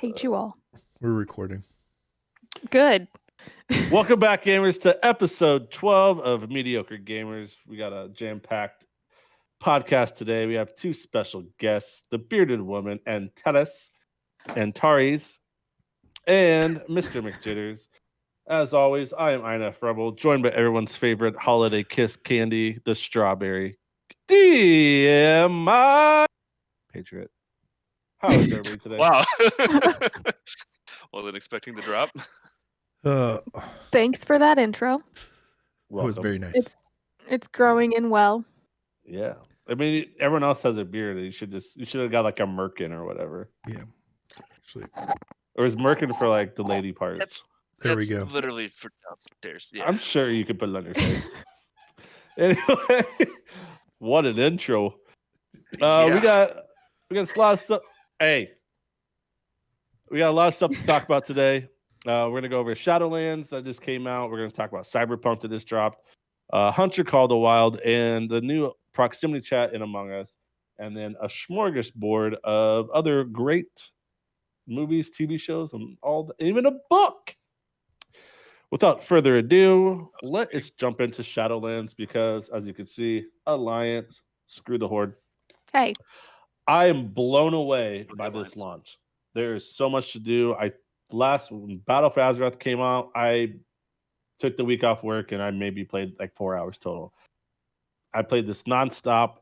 hate you all. We're recording. Good. Welcome back, gamers, to episode 12 of Mediocre Gamers. We got a jam-packed podcast today. We have two special guests, the bearded woman, Antares, Antares, and Mr. McJitters. As always, I am INF Rebel, joined by everyone's favorite holiday kiss candy, the strawberry. DMI Patriot. How is everybody today? Wow. Wasn't expecting the drop. Thanks for that intro. It was very nice. It's growing in well. Yeah. I mean, everyone else has a beard. You should have got like a merkin or whatever. Yeah. Actually, Or is merkin for like the lady parts? there we go. Literally for downstairs. Yeah. I'm sure you could put it on your face. Anyway, what an intro. We got a lot of stuff. Hey, we got a lot of stuff to talk about today. We're going to go over Shadowlands that just came out. We're going to talk about Cyberpunk that just dropped. Hunter Call the Wild and the new proximity chat in Among Us. And then a smorgasbord of other great movies, TV shows, and even a book. Without further ado, let us jump into Shadowlands because, as you can see, Alliance, screw the Horde. Hey. I am blown away by this launch. There is so much to do. When Battle for Azeroth came out, I took the week off work and I maybe played like 4 hours total. I played this nonstop.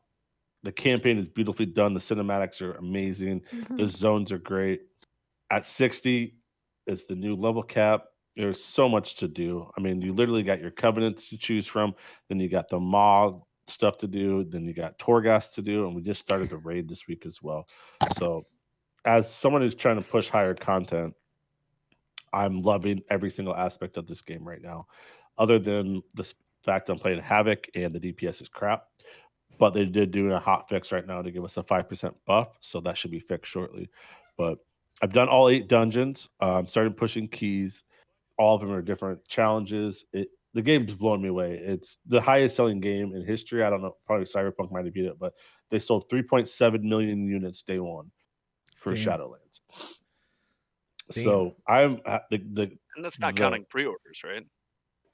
The campaign is beautifully done. The cinematics are amazing. Mm-hmm. The zones are great. At 60, it's the new level cap. There's so much to do. I mean, you literally got your covenants to choose from. Then you got the Maw stuff to do. Then you got Torghast to do. And we just started the raid this week as well. So as someone who's trying to push higher content, I'm loving every single aspect of this game right now. Other than the fact I'm playing Havoc and the DPS is crap. But they did do a hot fix right now to give us a 5% buff. So that should be fixed shortly. But I've done all 8 dungeons. I'm starting pushing keys. All of them are different challenges. The game's blowing me away. It's the highest selling game in history. I don't know. Probably Cyberpunk might have beat it, but they sold 3.7 million units day one for Shadowlands. Damn. So I'm and that's not counting pre-orders, right?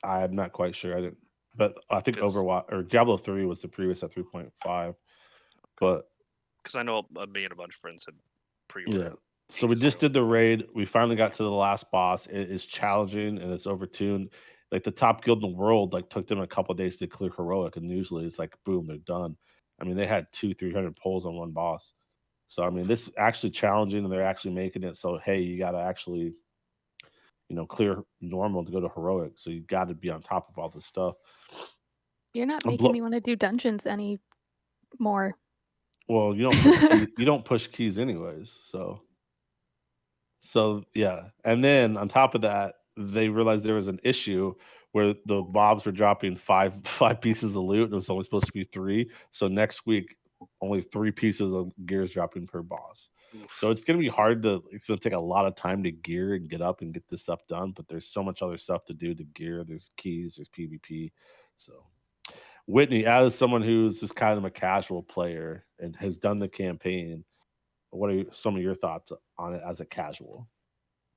I'm not quite sure. I didn't, but I think Overwatch or Diablo 3 was the previous at 3.5. But because I know me and a bunch of friends had pre-ordered. Yeah. So we just did the raid. We finally got to the last boss. It is challenging and it's overtuned. Like the top guild in the world, like took them a couple of days to clear heroic, and usually it's like boom, they're done. I mean, they had 200-300 pulls on one boss. So I mean, this is actually challenging, and they're actually making it so hey, you got to actually, clear normal to go to heroic. So you got to be on top of all this stuff. You're not making me want to do dungeons any more. Well, you don't push keys anyways, So yeah, and then on top of that, they realized there was an issue where the mobs were dropping five pieces of loot, and it was only supposed to be 3. So next week, only 3 pieces of gear is dropping per boss. So it's gonna be hard it's gonna take a lot of time to gear and get up and get this stuff done. But there's so much other stuff to do to gear. There's keys, there's PvP. So Whitney, as someone who's just kind of a casual player and has done the campaign, what are some of your thoughts on it as a casual?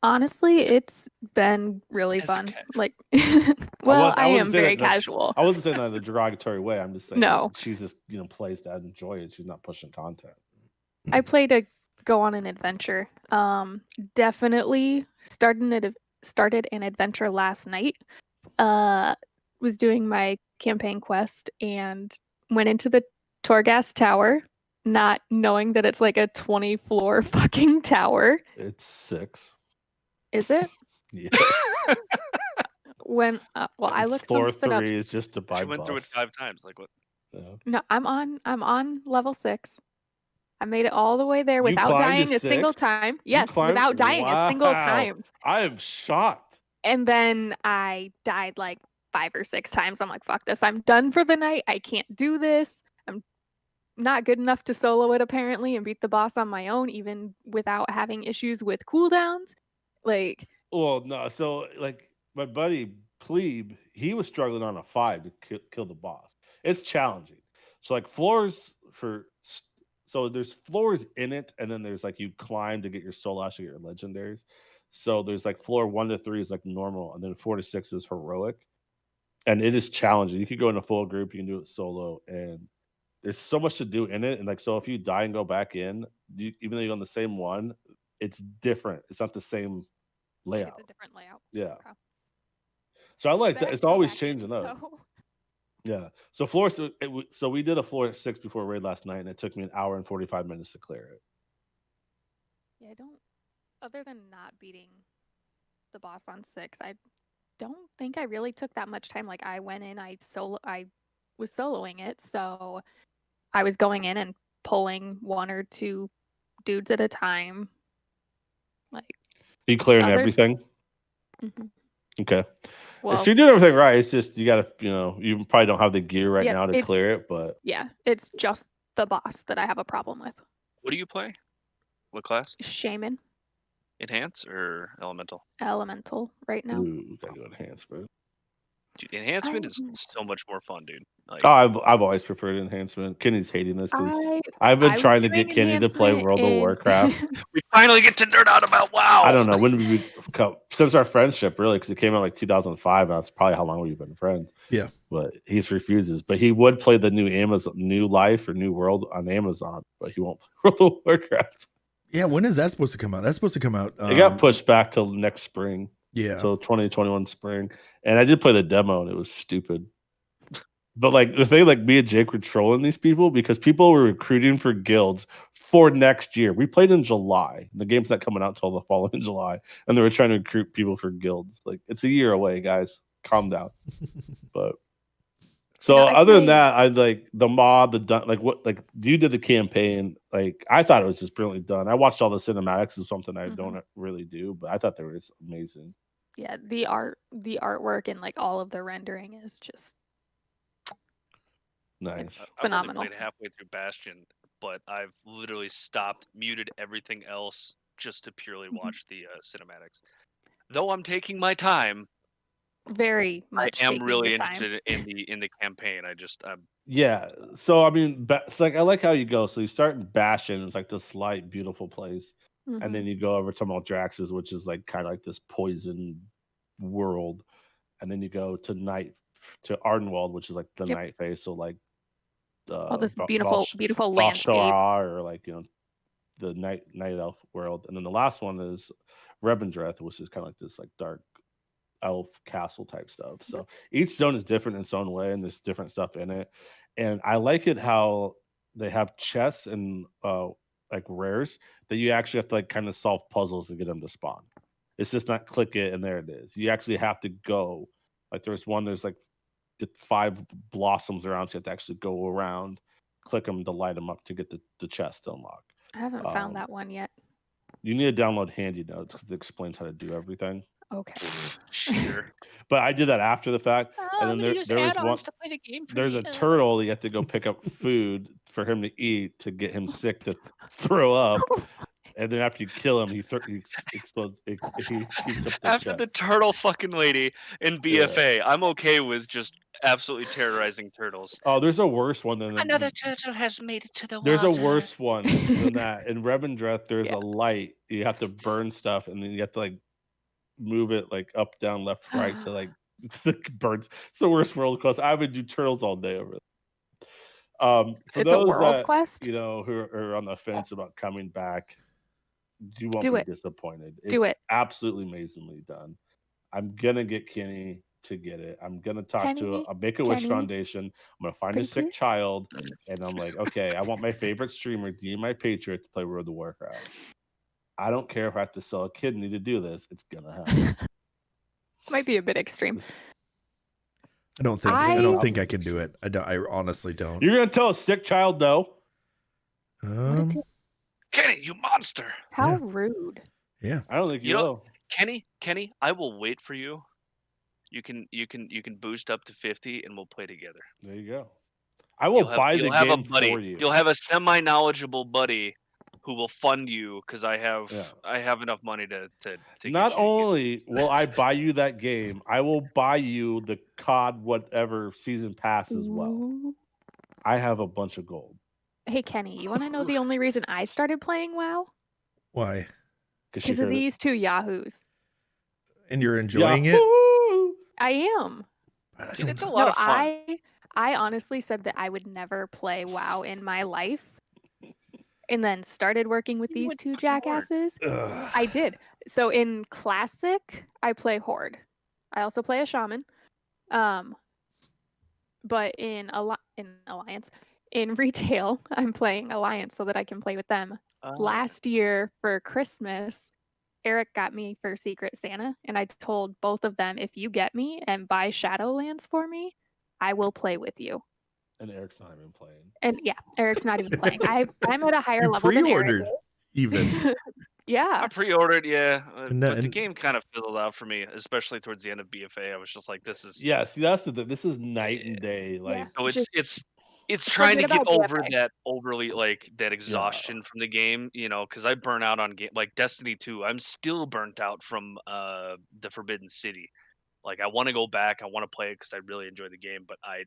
Honestly, it's been really fun. Like, well, I am very casual. I wasn't saying that in a derogatory way. I'm just saying no. She's just plays to enjoy it. She's not pushing content. I play to go on an adventure. Definitely started an adventure last night. Was doing my campaign quest and went into the Torghast Tower, not knowing that it's like a 20-floor fucking tower. It's 6. Is it? Yeah. I looked floor something 3 up. is just to buy. She went through it 5 times. Like what? Yeah. No, I'm on level 6. I made it all the way there without dying a single time. Yes, without dying a single time. I am shocked. And then I died like 5 or 6 times. I'm like, fuck this. I'm done for the night. I can't do this. I'm not good enough to solo it apparently and beat the boss on my own, even without having issues with cooldowns. Like, well, no. So like my buddy Plebe, he was struggling on a 5 to kill the boss. It's challenging. So like floors for So there's floors in it, and then there's like you climb to get your soul ash to get your legendaries. So there's like floor 1 to 3 is like normal, and then 4 to 6 is heroic. And it is challenging. You could go in a full group, you can do it solo, and there's so much to do in it. And like, so if you die and go back in, even though you're on the same one, it's different. It's not the same layout. It's a different layout. Yeah. Okay. So I like But I that. have It's to go always back in, changing up. so- Yeah. So so we did a floor 6 before raid last night, and it took me an hour and 45 minutes to clear it. Yeah, I don't. Other than not beating the boss on 6, I don't think I really took that much time. Like I went in, I was soloing it, so I was going in and pulling 1 or 2 dudes at a time. Like You clearing Other- everything? Mhm. Okay. Well, So you're doing everything right. It's just you gotta, you probably don't have the gear right Yeah, now to it's- clear it, but yeah, it's just the boss that I have a problem with. What do you play? What class? Shaman, Enhance or elemental? elemental right now. ooh, gotta go enhancement. Dude, enhancement is I- so much more fun, dude. Like, Oh, I've always preferred enhancement. Kenny's hating this because I've I been was trying to get doing Kenny to play enhancement World of in- Warcraft. we finally get to nerd out about WoW. I don't know when we since our friendship, really, because it came out like 2005. That's probably how long we've been friends. Yeah. But he refuses. But he would play the new Life or New World on Amazon, but he won't play World of Warcraft. Yeah, when is that supposed to come out? That's supposed to come out. It got pushed back till next spring. Yeah. Till 2021 spring. And I did play the demo, and it was stupid. But like the thing, like me and Jake were trolling these people because people were recruiting for guilds for next year. We played in July. The game's not coming out till the following July, and they were trying to recruit people for guilds. Like it's a year away, guys. Calm down. But so No, I other than played- that, I like the mod, like you did the campaign. Like I thought it was just brilliantly done. I watched all the cinematics. Is something I don't really do, but I thought they were just amazing. Yeah, the artwork and like all of the rendering is just Nice. I've phenomenal. only played halfway through Bastion, but I've literally stopped, muted everything else just to purely watch the cinematics. Though I'm taking my time, very much. I am taking really your time. interested in the campaign. I'm Yeah. So I mean, it's like I like how you go. So you start in Bastion, it's like this light, beautiful place, and Mhm. then you go over to Maldraxxus, which is like kind of like this poison world, and then you go to Ardenwald, which is like the Yep. night phase. So like all this Val- beautiful, Val- beautiful landscape. Valshara, or like the night elf world, and then the last one is Revendreth, which is kind of like this like dark elf castle type stuff. So each zone is different in its own way, and there's different stuff in it. And I like it how they have chests and like rares that you actually have to like kind of solve puzzles to get them to spawn. It's just not click it and there it is. You actually have to go. Like there's like 5 blossoms around, so you have to actually go around, click them to light them up to get the chest to unlock. I haven't found that one yet. You need to download Handy Notes because it explains how to do everything. Okay. cheater. But I did that after the fact. And then there was one. to play the game. There's a turtle that you have to go pick up food for him to eat to get him sick to throw up. And then after you kill him, he explodes. He heats up the After the chest. turtle fucking lady in BFA, I'm okay with just absolutely terrorizing turtles. Oh, there's a worse one than Another turtle has made it to the There's water. a worse one than that. In Revendreth, there's Yeah. a light. You have to burn stuff, and then you have to like move it like up, down, left, right to like burns. It's the worst world quest. I would do turtles all day over it. For It's a those world that quest? who are on the fence about coming back, you won't Do be it. disappointed. Do it. Absolutely amazingly done. I'm gonna get Kenny to get it. I'm gonna talk to Kenny, a Make-A-Wish Kenny, Foundation. I'm gonna find a pretty sick please? child, and I'm like, okay, I want my favorite streamer, D My Patriot, to play World of Warcraft. I don't care if I have to sell a kidney to do this. It's gonna happen. Might be a bit extreme. I don't think I can do it. I honestly don't. You're gonna tell a sick child no? Kenny, you monster! How Yeah. rude. Yeah. I don't think you You know- will. Kenny, I will wait for you. You can boost up to 50, and we'll play together. There you go. I will buy the you'll have game a buddy. for you. You'll have a semi-knowledgeable buddy who will fund you because I have Yeah. I have enough money to get Not you to only will I buy you that game, I will buy you the COD whatever season pass as well. Ooh. I have a bunch of gold. Hey, Kenny, you want to know the only reason I started playing WoW? Why? Because of these two yahoos. And you're enjoying it? I am. Dude, it's a lot of fun. I honestly said that I would never play WoW in my life, and then started working with these two jackasses. I did. So in Classic, I play Horde. I also play a Shaman. But in Alliance, in retail, I'm playing Alliance so that I can play with them. Last year for Christmas, Eric got me for Secret Santa, and I told both of them, if you get me and buy Shadowlands for me, I will play with you. And Eric's not even playing. And yeah, Eric's not even playing. I'm at a higher You level than Eric. pre-ordered even. Yeah. I pre-ordered, yeah, but the and- game kind of fizzled out for me, especially towards the end of BFA. I was just like, "This is Yeah, see, that's the thing. This is night and day. Like, Yeah. so Just it's trying to forget get about over BFA. that overly that exhaustion from the game, because I burn out on game like Destiny 2. I'm still burnt out from the Forbidden City. Like I want to go back, I want to play it because I really enjoy the game, but I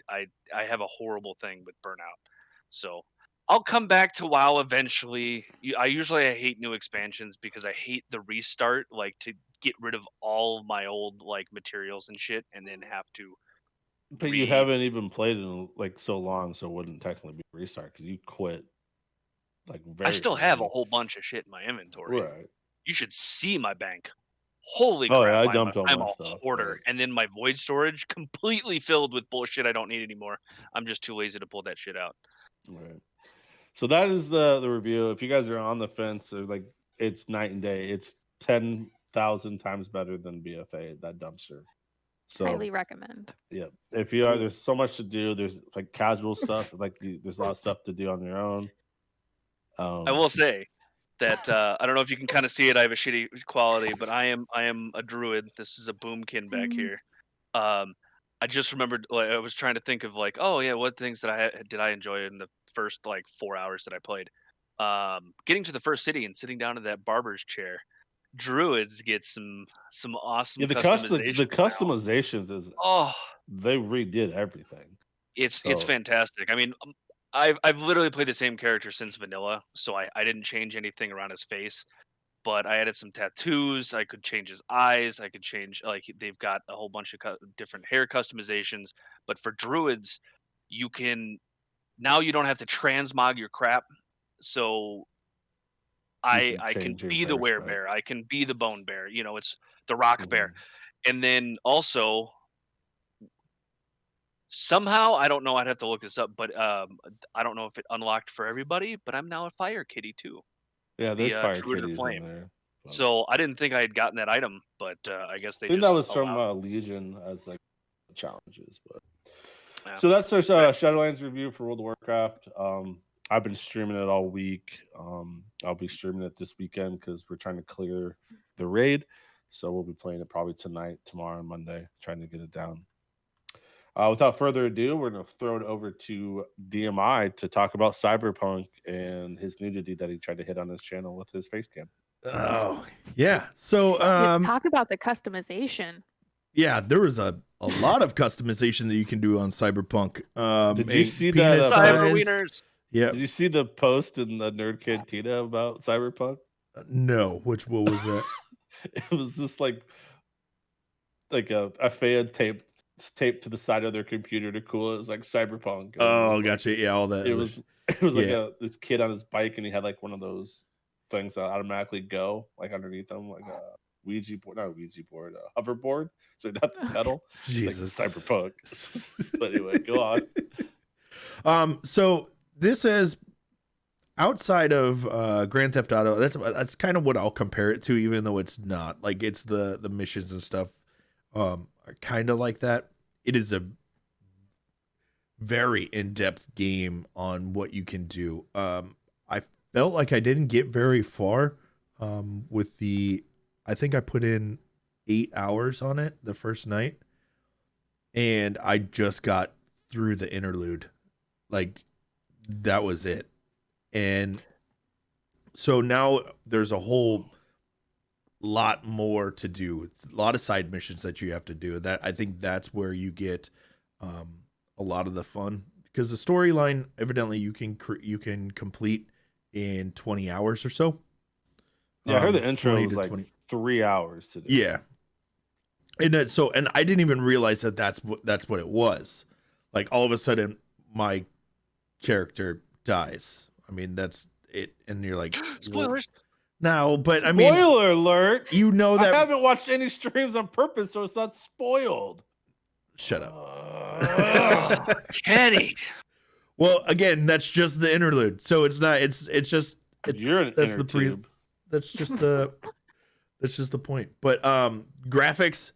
have a horrible thing with burnout. So I'll come back to WoW eventually. I hate new expansions because I hate the restart, like to get rid of all of my old like materials and shit, and then have to. but you haven't even played in like so long, so it wouldn't technically be a restart because you quit. Like I still have a early. whole bunch of shit in my inventory. Right. You should see my bank. Holy Oh, crap! yeah, I dumped all I'm my a stuff, hoarder, but- and then my void storage completely filled with bullshit I don't need anymore. I'm just too lazy to pull that shit out. Right. So that is the review. If you guys are on the fence, or like it's night and day. It's 10,000 times better than BFA, that dumpster. So Highly recommend. yeah, if you are, there's so much to do. There's like casual stuff, like there's a lot of stuff to do on your own. I will say that I don't know if you can kind of see it. I have a shitty quality, but I am a druid. This is a boomkin back here. I just remembered. Like, I was trying to think of like, oh yeah, what things did I enjoy in the first like 4 hours that I played? Getting to the first city and sitting down in that barber's chair. Druids get some awesome customization. The customizations is Oh, they redid everything. it's So- fantastic. I mean, I've literally played the same character since vanilla, so I didn't change anything around his face. But I added some tattoos. I could change his eyes. I could change they've got a whole bunch of different hair customizations. But for druids, you don't have to transmog your crap. So I can change your be the bear werebear. I can be the bone bear. It's the rock bear. Mhm. And then also somehow, I don't know, I'd have to look this up, but I don't know if it unlocked for everybody, but I'm now a fire kitty too. Yeah, there's the, fire Druid of kitties Flame. in there. So I didn't think I had gotten that item, but I guess they I think just that was from allowed- Legion as like challenges, but Yeah. so that's our Shadowlands review for World of Warcraft. I've been streaming it all week. I'll be streaming it this weekend because we're trying to clear the raid. So we'll be playing it probably tonight, tomorrow, and Monday, trying to get it down. Without further ado, we're going to throw it over to DMI to talk about Cyberpunk and his nudity that he tried to hit on his channel with his face cam. Oh, yeah. So, Talk about the customization. yeah, there was a lot of customization that you can do on Cyberpunk. Did you see penis that, Cyber size. wieners. Yeah. Did you see the post in the Nerd Cantina about Cyberpunk? No, what was that? It was just like a fan taped to the side of their computer to cool it. It was like Cyberpunk. Oh, gotcha. Yeah, all that. It was like yeah. this kid on his bike, and he had like one of those things that automatically go like underneath him, like a Ouija board, not a Ouija board, a hoverboard. So not the pedal. Jesus. It's like Cyberpunk. But anyway, go on. So this is outside of Grand Theft Auto. That's kind of what I'll compare it to, even though it's not. Like it's the missions and stuff are kind of like that. It is a very in-depth game on what you can do. I felt like I didn't get very far with I think I put in 8 hours on it the first night, and I just got through the interlude. Like that was it. And so now there's a whole lot more to do. It's a lot of side missions that you have to do. That I think that's where you get a lot of the fun, because the storyline evidently you can complete in 20 hours or so. Yeah, I heard the 20 intro was to like 20. 3 hours to do. Yeah, and I didn't even realize that that's what it was. Like all of a sudden, my character dies. I mean, that's it, and you're like, Spoilers. no, but I mean, Spoiler alert! you know that. I haven't watched any streams on purpose, so it's not spoiled. Shut up. Kenny. Well, again, that's just the interlude, so it's not. It's just. You're an that's inner the tube. That's just the. That's just the point. But graphics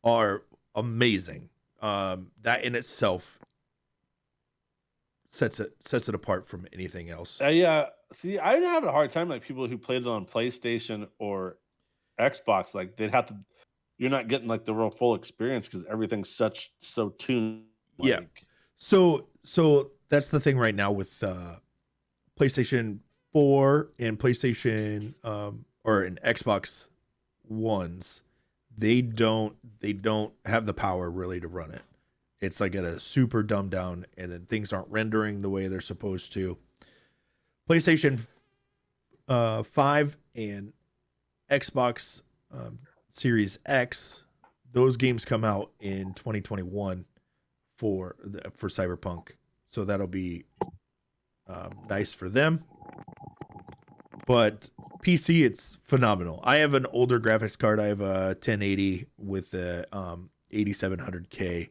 are amazing. That in itself sets it apart from anything else. Yeah. See, I have a hard time like people who played it on PlayStation or Xbox. Like they'd have to. You're not getting like the real full experience because everything's so tuned. Like, Yeah. So that's the thing right now with PlayStation 4 and PlayStation or in Xbox Ones, they don't have the power really to run it. It's like at a super dumbed down, and then things aren't rendering the way they're supposed to. PlayStation 5 and Xbox Series X, those games come out in 2021 for Cyberpunk, so that'll be nice for them. But PC, it's phenomenal. I have an older graphics card. I have a 1080 with a 8700K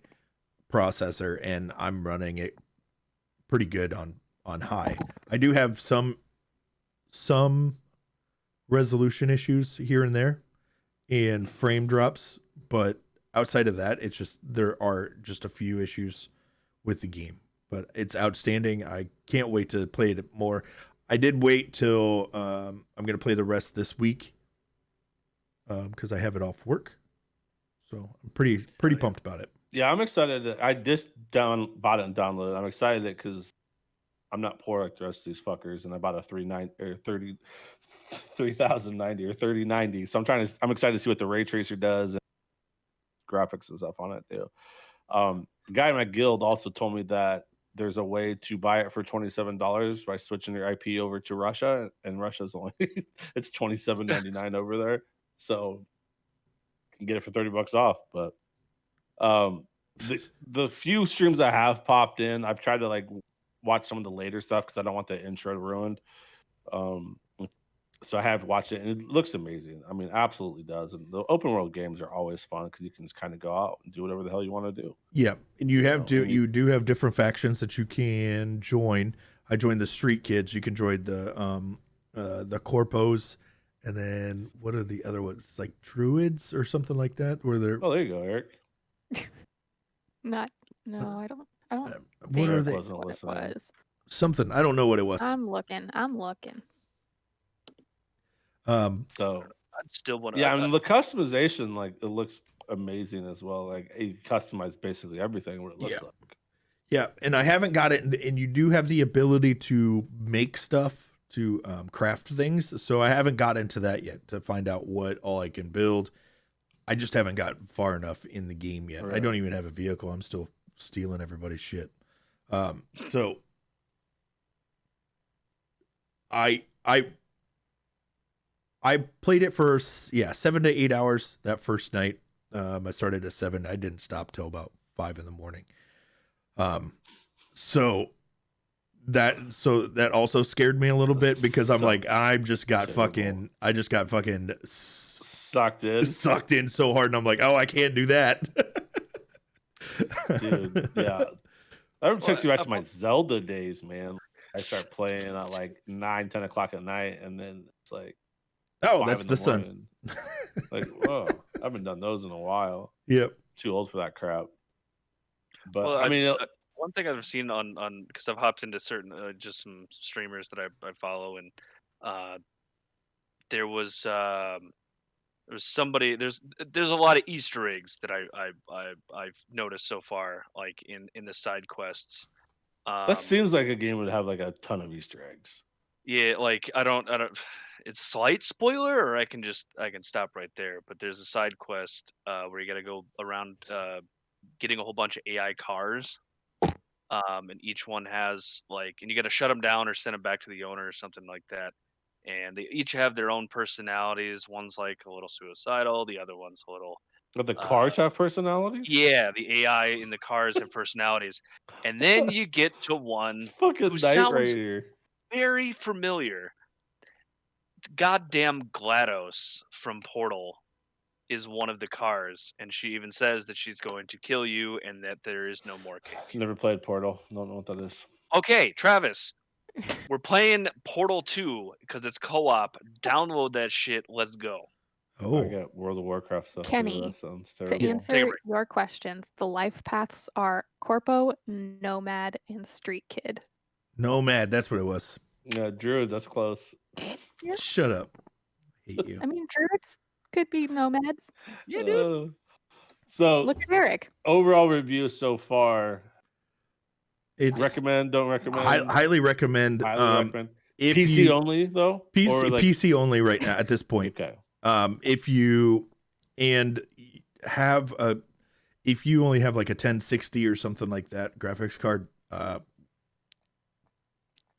processor, and I'm running it pretty good on high. I do have some resolution issues here and there and frame drops, but outside of that, it's just there are just a few issues with the game. But it's outstanding. I can't wait to play it more. I did wait till I'm going to play the rest this week because I have it off work. So I'm pretty pumped about it. Yeah, I'm excited. I just bought it and downloaded it. I'm excited because I'm not poor like the rest of these fuckers, and I bought a 3090 or 3090. So I'm excited to see what the ray tracer does and graphics and stuff on it too. The guy in my guild also told me that there's a way to buy it for $27 by switching your IP over to Russia, and Russia's only it's $27.99 over there. So you can get it for $30 off. But the few streams I have popped in, I've tried to like watch some of the later stuff because I don't want the intro ruined. So I have watched it, and it looks amazing. I mean, absolutely does. And the open world games are always fun because you can just kind of go out and do whatever the hell you want to do. Yeah, and you do have different factions that you can join. I joined the Street Kids. You can join the Corpos, and then what are the other ones? It's like Druids or something like that. Where they're there you go, Eric. I don't. What are they? What it was. Something I don't know what it was. I'm looking. So I still want to. yeah, I mean the customization, like it looks amazing as well. Like you customize basically everything what it looks like. Yeah, and I haven't got it, and you do have the ability to make stuff to craft things. So I haven't got into that yet to find out what all I can build. I just haven't got far enough in the game yet. Right. I don't even have a vehicle. I'm still stealing everybody's shit. So I played it for 7 to 8 hours that first night. I started at 7. I didn't stop till about 5 in the morning. So that also scared me a little bit because I'm like, I just got fucking sucked in so hard, and I'm like, oh, I can't do that. Dude, yeah. That takes me back to my Zelda days, man. I start playing at like 9, 10 o'clock at night, and then it's like, oh, that's the sun. Like, whoa, I haven't done those in a while. Yep. Too old for that crap. But well, I mean, one thing I've seen on because I've hopped into certain just some streamers that I follow, and there was somebody. There's a lot of Easter eggs that I've noticed so far, like in the side quests. That seems like a game would have like a ton of Easter eggs. Yeah, like I don't. It's slight spoiler, or I can stop right there. But there's a side quest where you got to go around getting a whole bunch of AI cars, And each one has and you got to shut them down or send them back to the owner or something like that. And they each have their own personalities. One's like a little suicidal, the other one's a little. But the cars have personalities? Yeah, the AI in the cars have personalities. And then you get to one Fucking who Knight sounds Rider. very familiar. Goddamn GLaDOS from Portal is one of the cars, and she even says that she's going to kill you and that there is no more cake. Never played Portal. Don't know what that is. Okay, Travis, we're playing Portal 2 because it's co-op. Download that shit. Let's go. I Oh, got World of Warcraft stuff. Kenny, That sounds To terrible. Take a answer break. your questions, the life paths are Corpo, Nomad, and Street Kid. Nomad. That's what it was. Yeah, Druid, that's close. Yeah. Shut up. I hate you. I mean, druids could be nomads. Yeah, dude. So Look at Eric. overall review so far. It's Recommend, don't recommend. highly recommend. Highly recommend. If PC you, only though? PC, Or like, PC only right now at this point. okay. If you have if you only have like a 1060 or something like that graphics card,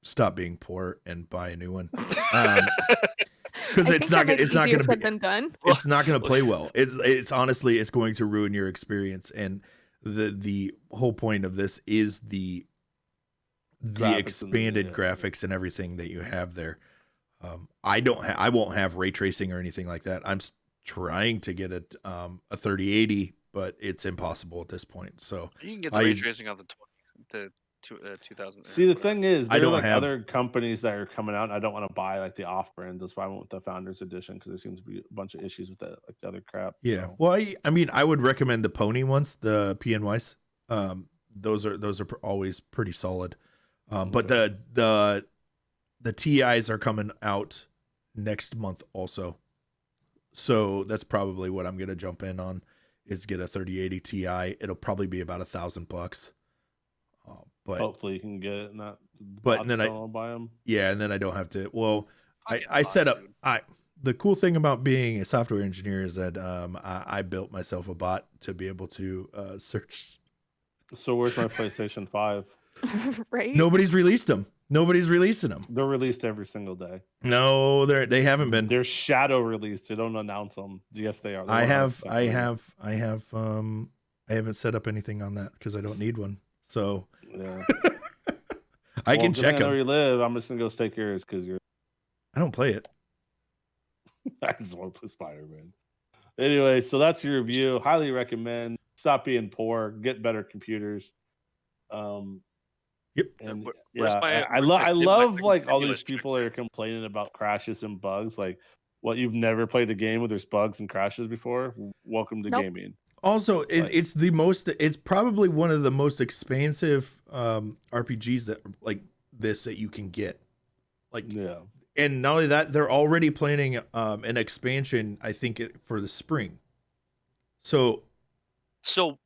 stop being poor and buy a new one. Because it's not going to be done. it's not going to play well. It's honestly it's going to ruin your experience, and the whole point of this is the Graphics expanded and graphics and everything that you have there. I won't have ray tracing or anything like that. I'm trying to get a 3080, but it's impossible at this point. So You can get the ray tracing on the 2000. See, the thing is, I there are don't have- other companies that are coming out. And I don't want to buy like the off-brand. That's why I went with the Founders Edition, because there seems to be a bunch of issues with that, like the other crap. yeah. So. Well, I mean, I would recommend the Pony ones, the PNYs. Those are always pretty solid. But the TIs are coming out next month also. So that's probably what I'm going to jump in on, is get a 3080 Ti. It'll probably be about $1,000. But hopefully you can get it. But then I'll buy them. Yeah, and then I don't have to. Well, I set up. The cool thing about being a software engineer is that I built myself a bot to be able to search. So where's my PlayStation 5? Right? Nobody's released them. Nobody's releasing them. They're released every single day. No, they haven't been. They're shadow released. They don't announce them. Yes, they are. I haven't set up anything on that because I don't need one. So yeah. I can check them. them. Where you live, I'm just gonna go take yours because you're. I don't play it. I just want to play Spider-Man. Anyway, so that's your review. Highly recommend. Stop being poor. Get better computers. Yep. And Where's yeah, my- I love like all stimulus these people that are complaining about crashes and bugs. Like, what, you've never played a game where there's bugs and crashes before? Welcome to Nope. gaming. Also, it's probably one of the most expansive RPGs that like this that you can get. Like, Yeah. and not only that, they're already planning an expansion, I think, for the spring. So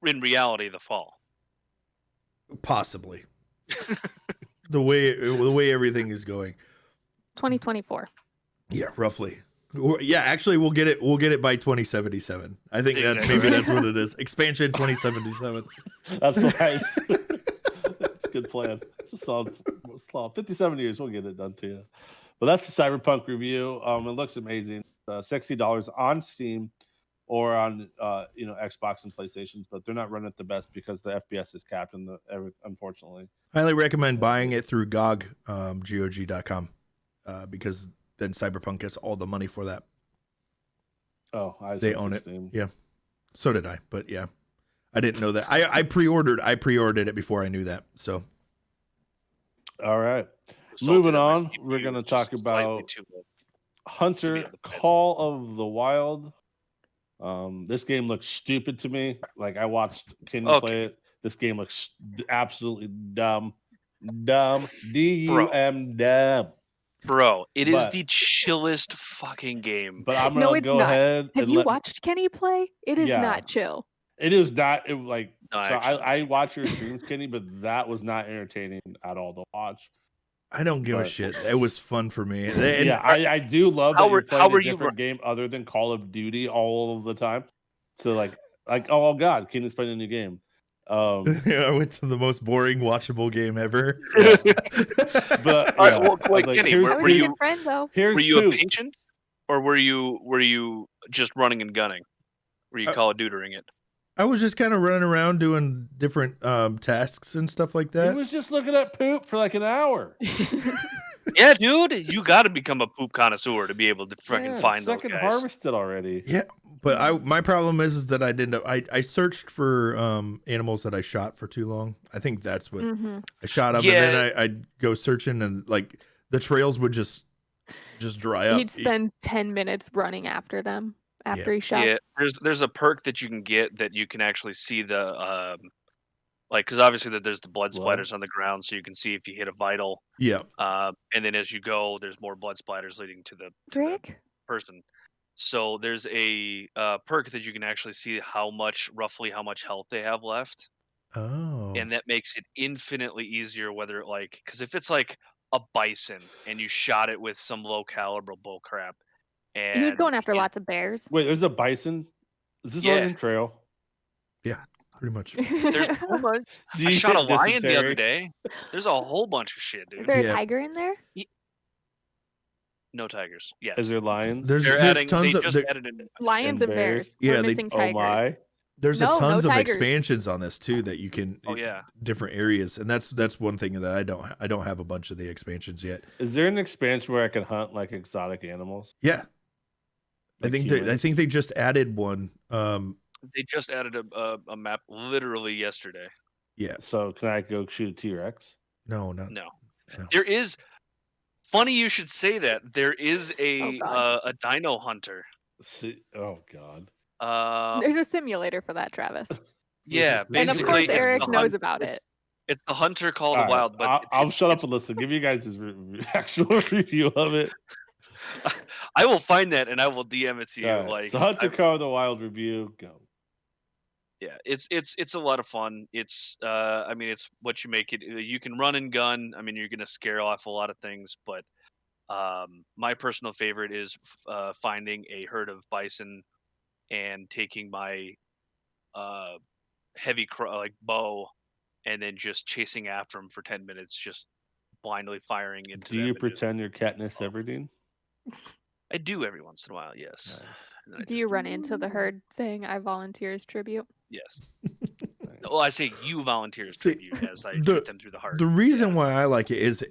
in reality, the fall. possibly the way everything is going. 2024. Yeah, roughly. Yeah, actually, we'll get it by 2077. I think Exactly. that's what it is. Expansion 2077. That's nice. That's a good plan. It's a solid 57 years. We'll get it done to you. But that's the Cyberpunk review. It looks amazing. $60 on Steam or on Xbox and PlayStations, but they're not running it the best because the FPS is capped, unfortunately. Highly recommend buying it through GOG, GOG.com, because then Cyberpunk gets all the money for that. Oh, They own it. Steam. Yeah. So did I, but yeah. I didn't know that. I pre-ordered it before I knew that. So All right. Salted Moving at my on, CPU, we're going to just talk slightly about too low. Hunter able to play. Call of the Wild. This game looks stupid to me. Like, I watched Kenny play it. This game looks absolutely dumb. Dumb. D-U-M, dumb. Bro, it is But- the chillest fucking game. But I'm No, going to it's go not. ahead Have and you watched Kenny play? It is Yeah. not chill. It is not like No, so. actually, I watch your streams, Kenny, but that was not entertaining at all to watch. I don't give a But- shit. It was fun for me. And Yeah, I do love that How you're were- playing how a were you different game other than Call of Duty all of the time. So like oh god, Kenny's playing a new game. I went to the most boring watchable game ever. But All right, yeah, well, like, like, Kenny, here's, I was were a here's, good friend though. here's were you a poop. patient, or were you just running and gunning? Were you Call of Dutying it? I was just kind of running around doing different tasks and stuff like He that. was just looking at poop for like an hour. Yeah, dude, you got to become a poop connoisseur to be able to fucking find those second guys. harvested already. Yeah, but my problem is that I didn't. I searched for animals that I shot for too long. I think that's what I shot them, and then I'd go searching, and like the trails would just dry up. He'd spend 10 minutes running after them after he shot. Yeah, there's a perk that you can get that you can actually see the like, because obviously there's the blood splatters on the ground, so you can see if you hit a vital. Yeah. And then as you go, there's more blood splatters leading to the Drake? person. So there's a perk that you can actually see roughly how much health they have left, Oh. and that makes it infinitely easier. Whether because if it's like a bison and you shot it with some low caliber bull crap, and He was going after lots of bears. Wait, there's a bison? Is this Oregon Trail? Yeah, pretty much. There's so much. Do I you shot a get lion the other dysentery? day. There's a whole bunch of shit, Is dude. there a tiger in there? No tigers. Yes. Is there lions? There's tons of Lions and bears. Yeah, We're missing tigers. Oh my. There's No, tons no of tigers. expansions on this too that you can. Oh, yeah. Different areas, and that's one thing that I don't have a bunch of the expansions yet. Is there an expansion where I can hunt like exotic animals? Yeah, I Like think humans? they just added one. They just added a map literally yesterday. Yeah. So can I go shoot a T-Rex? No. No. There is. Funny you should say that. There is a dino hunter. Oh God. There's a simulator for that, Travis. Yeah, And of basically, course, it's Eric the knows about it. It's the hunter called All the right, wild, but I'll shut up and listen. Give you guys his actual review of it. I will find that and I will DM it to you. All right, Like so Hunter Call the Wild review, go. Yeah, it's a lot of fun. It's I mean, it's what you make it. You can run and gun. I mean, you're gonna scare off a lot of things, but my personal favorite is finding a herd of bison and taking my heavy bow and then just chasing after them for 10 minutes, just blindly firing into Do them. you pretend you're Katniss Everdeen? I do every once in a while, yes. And I Do you run into the herd saying, I volunteer as tribute? Yes. Well, I say you volunteer as tribute as I shoot them through the heart. The reason why I like it is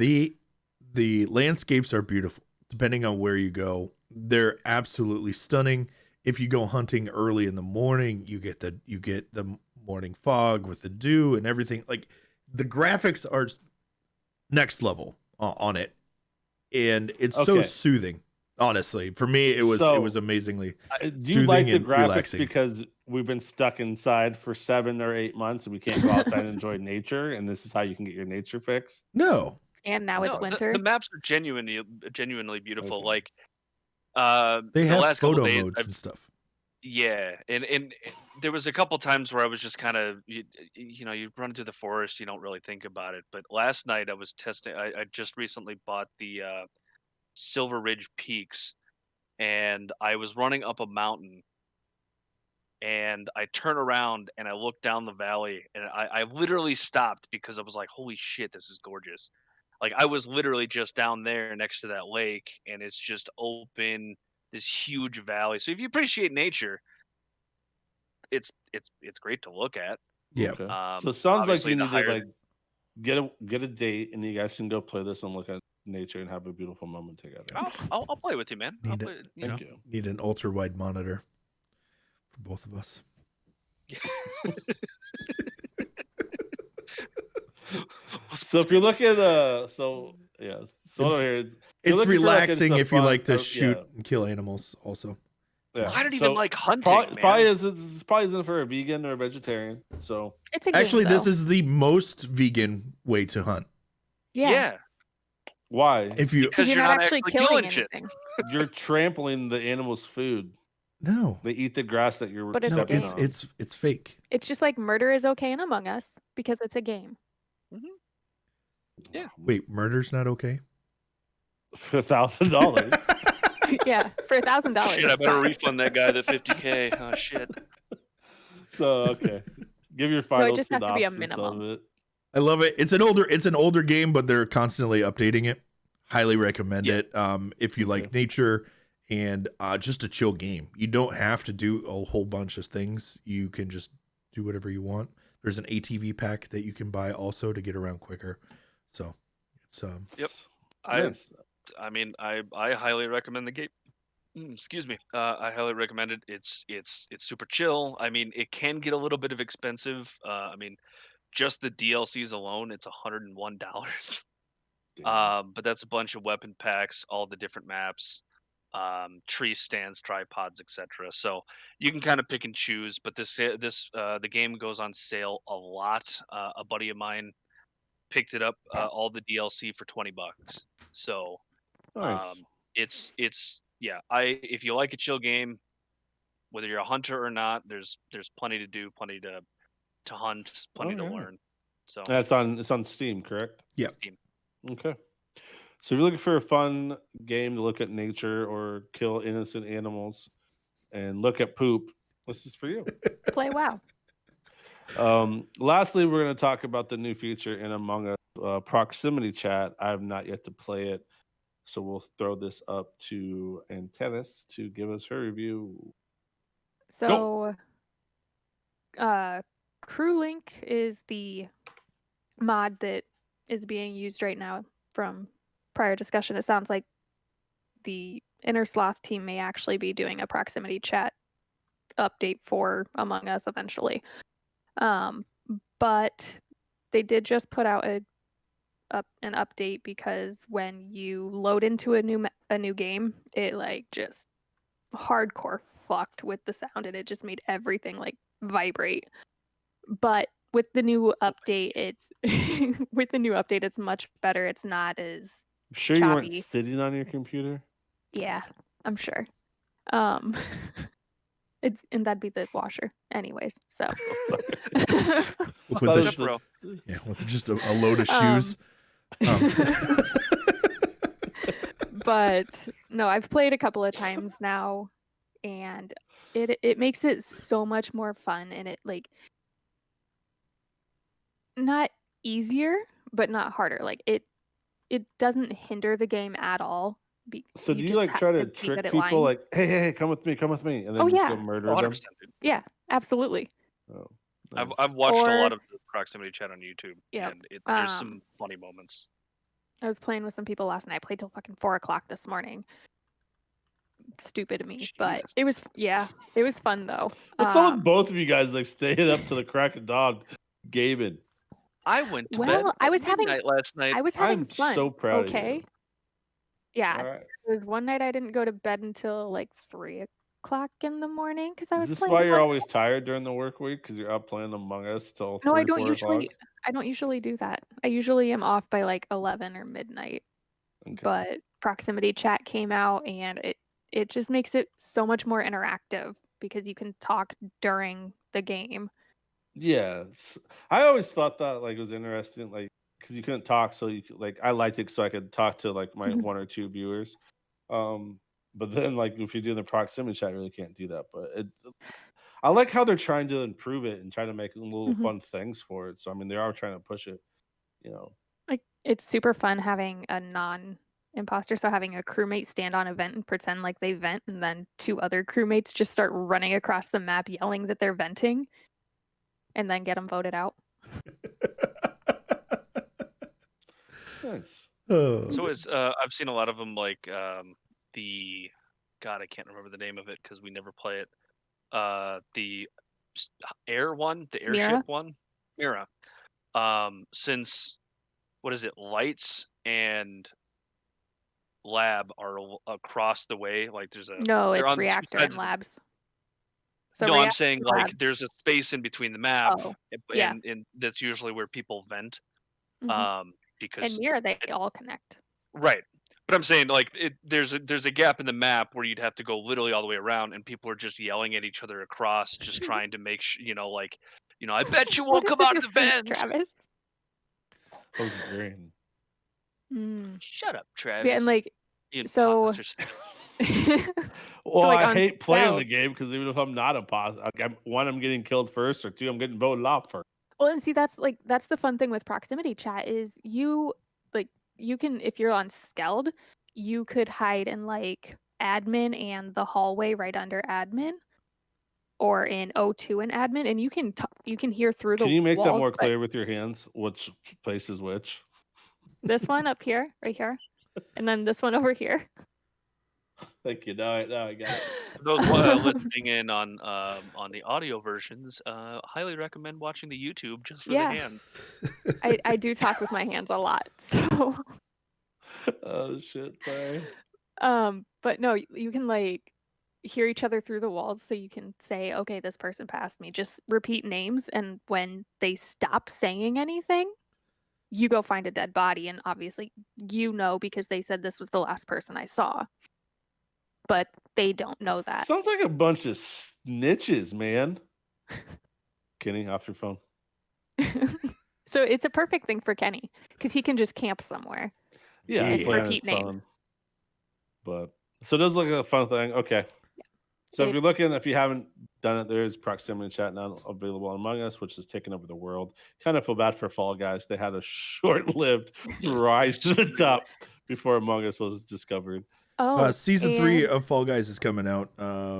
the landscapes are beautiful. Depending on where you go, they're absolutely stunning. If you go hunting early in the morning, you get the morning fog with the dew and everything. Like the graphics are next level on it, and it's so soothing. Honestly, for me, it was amazingly do you soothing like the and graphics relaxing. because we've been stuck inside for 7 or 8 months and we can't go outside and enjoy nature, and this is how you can get your nature fix? No. And now it's winter. The maps are genuinely beautiful. Okay. Like They the have last photo couple days, modes and stuff. Yeah, and there was a couple times where I was just kind of you run through the forest, you don't really think about it. But last night I was testing. I just recently bought the Silver Ridge Peaks, and I was running up a mountain, and I turn around and I look down the valley, and I literally stopped because I was like, "Holy shit, this is gorgeous!" Like I was literally just down there next to that lake, and it's just open, this huge valley. So if you appreciate nature, it's great to look at. Yeah. Okay. So it sounds like obviously you the need to higher- like get a date, and you guys can go play this and look at nature and have a beautiful moment together. I'll play with you, man. Need Thank you. Need an ultra wide monitor for both of us. So if you're looking at so here, It's relaxing if you like to shoot and kill animals also. Yeah. I don't even like hunting, Probably man. isn't for a vegan or a vegetarian. So It's a game, Actually, this though. is the most vegan way to hunt. Yeah. why? If you Because you're not actually killing anything. You're trampling the animal's food. No. They eat the grass that you're But it's- stepping it's on. it's fake. It's just like murder is okay in Among Us because it's a game. Yeah. Wait, murder's not okay? For $1,000. Yeah, for $1,000. Shit, I better refund that guy the $50K. Oh shit. So okay. Give your No, final it just has to be a synopsis of minimum. it. I love it. It's an older game, but they're constantly updating it. Highly recommend Yeah. it. If you like nature and just a chill game. You don't have to do a whole bunch of things. You can just do whatever you want. There's an ATV pack that you can buy also to get around quicker. So it's Yep. Nice. I mean, I highly recommend the game. Excuse me. I highly recommend it. It's super chill. I mean, it can get a little bit of expensive. I mean, just the DLCs alone, it's $101. Damn. But that's a bunch of weapon packs, all the different maps, tree stands, tripods, etc. So you can kind of pick and choose. But the game goes on sale a lot. A buddy of mine picked it up, all the DLC for $20. So Nice. it's yeah. If you like a chill game, whether you're a hunter or not, there's plenty to do, plenty to hunt, plenty to yeah. learn. So It's on Steam, correct? Yeah. Steam. Okay. So if you're looking for a fun game to look at nature or kill innocent animals and look at poop, this is for you. Play WoW. Lastly, we're going to talk about the new feature in Among Us, proximity chat. I have not yet to play it, so we'll throw this up to Antennis to give us her review. So, CrewLink is the mod that is being used right now. From prior discussion, it sounds like the Inner Sloth team may actually be doing a proximity chat update for Among Us eventually. But they did just put out an update because when you load into a new game, it like just hardcore fucked with the sound and it just made everything like vibrate. But with the new update, it's it's much better. It's not as Sure, you weren't choppy. sitting on your computer? Yeah, I'm sure. And that'd be the washer, anyways. So with Bro. with just a load of shoes. But no, I've played a couple of times now, and it makes it so much more fun, and it like not easier, but not harder. Like it doesn't hinder the game at all. So do you just like have try to be trick good at people lying. like, hey, come with me, and then Oh, just yeah. go murder 100%, them? dude. Yeah, absolutely. Oh, nice. I've watched a lot Or- of the proximity chat on YouTube, Yep. and there's some funny moments. I was playing with some people last night. I played till fucking 4 o'clock this morning. Stupid of me, but Jesus. it was fun though. What's up with both of you guys like staying up to the crack of dawn gaming? I went to Well, bed I at was having- midnight last night. I was having I'm fun. so proud okay? of you. Yeah, All right. there was one night I didn't go to bed until like 3 o'clock in the morning because I was Is this playing why a you're lot. always tired during the work week? Because you're up playing Among Us till No, 3, I don't 4 o'clock? I don't usually do that. I usually am off by like 11 or midnight. Okay. But proximity chat came out and it just makes it so much more interactive because you can talk during the game. Yeah, I always thought that like it was interesting, like because you couldn't talk, so you could, like I liked it so I could talk to like my Mhm. 1 or 2 viewers. But then like if you do the proximity chat, you really can't do that. But I like how they're trying to improve it and trying to make little Mhm. fun things for it. So I mean, they are trying to push it, you know. Like it's super fun having a non-imposter, so having a crewmate stand on a vent and pretend like they vent, and then 2 other crewmates just start running across the map yelling that they're venting, and then get them voted out. Nice. So I've seen a lot of them like the God, I can't remember the name of it because we never play it. The air one, the airship Mira? one, Mira. Since what is it? Lights and lab are across the way. Like there's a No, they're it's on two reactor sides and of the- labs. So no, I'm reactor saying and like lab. there's a space in between the map, Oh, yeah. and that's usually where people vent. Mhm. And Because Mira, they all connect. right. But I'm saying like there's a gap in the map where you'd have to go literally all the way around, and people are just yelling at each other across, just trying to make I bet you What won't is come in out your the face, vent. Travis? Oh, green. Mm. Shut up, Travis. Yeah, and like You so- imposters. Well, like, I on hate playing the stealth. game because even if I'm not a boss, like, one, I'm getting killed first, or two, I'm getting voted off first. Well, and see, that's the fun thing with proximity chat is you can, if you're on Skeld, you could hide in like admin and the hallway right under admin, or in O2 and admin, and you can hear through Can the you make that walls. more But clear with your hands? Which place is which? this one up here, right here, and then this one over here. Thank you. Now I got it. For those listening in on the audio versions, highly recommend watching the YouTube just for the Yeah. hand. I do talk with my hands a lot, so Oh shit! Sorry. but no, you can like hear each other through the walls, so you can say, okay, this person passed me. Just repeat names, and when they stop saying anything, you go find a dead body, and obviously because they said this was the last person I saw. But they don't know that. Sounds like a bunch of snitches, man. Kenny, off your phone. So it's a perfect thing for Kenny because he can just camp somewhere. Yeah, and play on his repeat names. phone. But so it does look like a fun thing. Okay. So if you're looking, if you haven't done it, there is proximity chat now available on Among Us, which is taking over the world. Kind of feel bad for Fall Guys. They had a short-lived rise to the top before Among Us was discovered. Oh, Season 3 of Fall Guys is coming out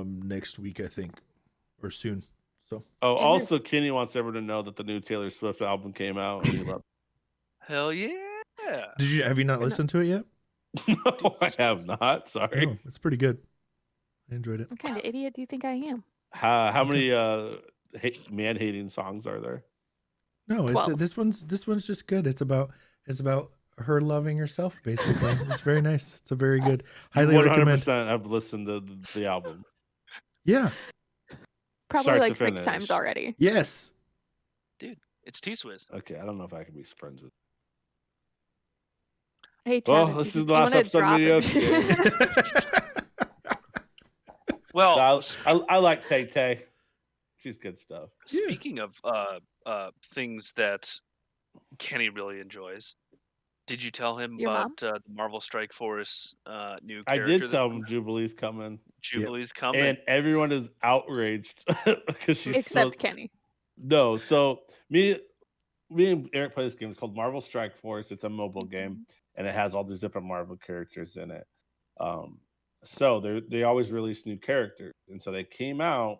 next week, I think, or soon. So. Oh, also, Kenny wants everyone to know that the new Taylor Swift album came out. And he loved Hell yeah! Have you not listened to it yet? No, I have not. Sorry. Oh, it's pretty good. I enjoyed it. What kind of idiot do you think I am? How many man-hating songs are there? No, it's 12. this one's just good. It's about her loving herself, basically. It's very nice. It's a very good. Highly 100% recommend. I've listened to the album. Yeah. Probably Start like to 6 finish. times already. Yes. Dude, it's T-Swizz. Okay, I don't know if I can be friends with. Hey, Well, Travis, this is the last episode of Mediocre. Well, I like Tay Tay. She's good stuff. Speaking of things that Kenny really enjoys, did you tell him Your about the Marvel Strike Force new character? I did tell him Jubilee's coming. Jubilee's coming. And everyone is outraged because she's except Kenny. No, so me and Eric play this game. It's called Marvel Strike Force. It's a mobile game, and it has all these different Marvel characters in it. So they always release new characters, and so they came out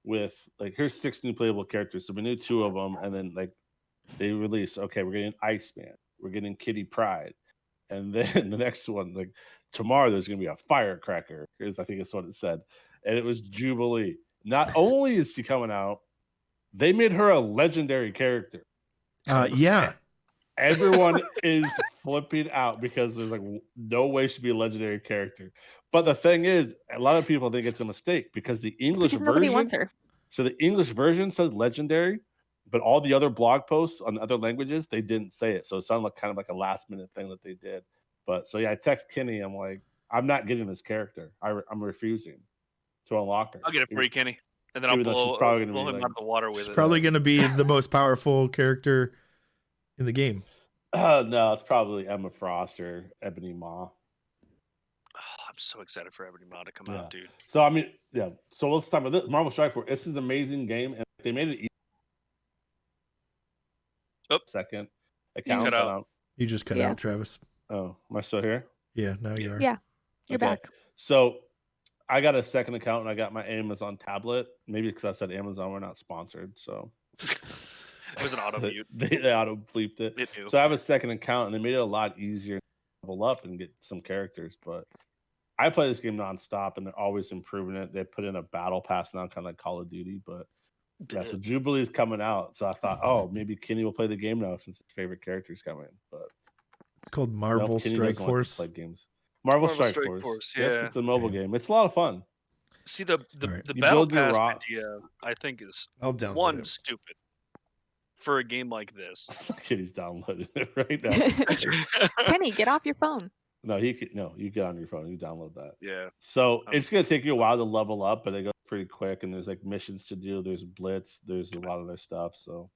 with like, here's 6 new playable characters. So we knew 2 of them, and then like they released, okay, we're getting Iceman, we're getting Kitty Pryde, and then the next one, like tomorrow, there's gonna be a Firecracker. I think that's what it said, and it was Jubilee. Not only is she coming out, they made her a legendary character. Yeah. Everyone is flipping out because there's like no way she'd be a legendary character. But the thing is, a lot of people think it's a mistake because the English version. Nobody wants her. So the English version says legendary, but all the other blog posts on other languages, they didn't say it. So it sounded like kind of like a last minute thing that they did. But so yeah, I text Kenny. I'm like, I'm not getting this character. I'm refusing to unlock her. I'll get it for you, Kenny, and then I'll blow him out of the water with it. She's probably going to be the most powerful character in the game. No, it's probably Emma Frost or Ebony Maw. Oh, I'm so excited for Ebony Maw to come out, dude. So I mean, yeah. So let's talk about this Marvel Strike Force. This is an amazing game, and they made it easy. Second account. Cut out. You just cut out, Travis. Oh, am I still here? Yeah, now you are. Yeah, you're back. So I got a second account, and I got my Amazon tablet. Maybe because I said Amazon, we're not sponsored, so. It was an auto mute. They auto bleeped it. So I have a second account, and they made it a lot easier to level up and get some characters. But I play this game nonstop, and they're always improving it. They put in a battle pass now, kind of like Call of Duty. But yeah, so Jubilee is coming out. So I thought, oh, maybe Kenny will play the game now since his favorite character is coming. But it's called Marvel Strike Force. Like play games. Marvel Strike Force. Yeah, yep, it's a mobile game. It's a lot of fun. See the battle pass idea, I think is one stupid. For a game like this, Kitty's downloading it right now. Kenny, get off your phone. No, you get on your phone. You download that. Yeah. So it's gonna take you a while to level up, but it goes pretty quick. And there's like missions to do. There's blitz. There's a lot of their stuff. So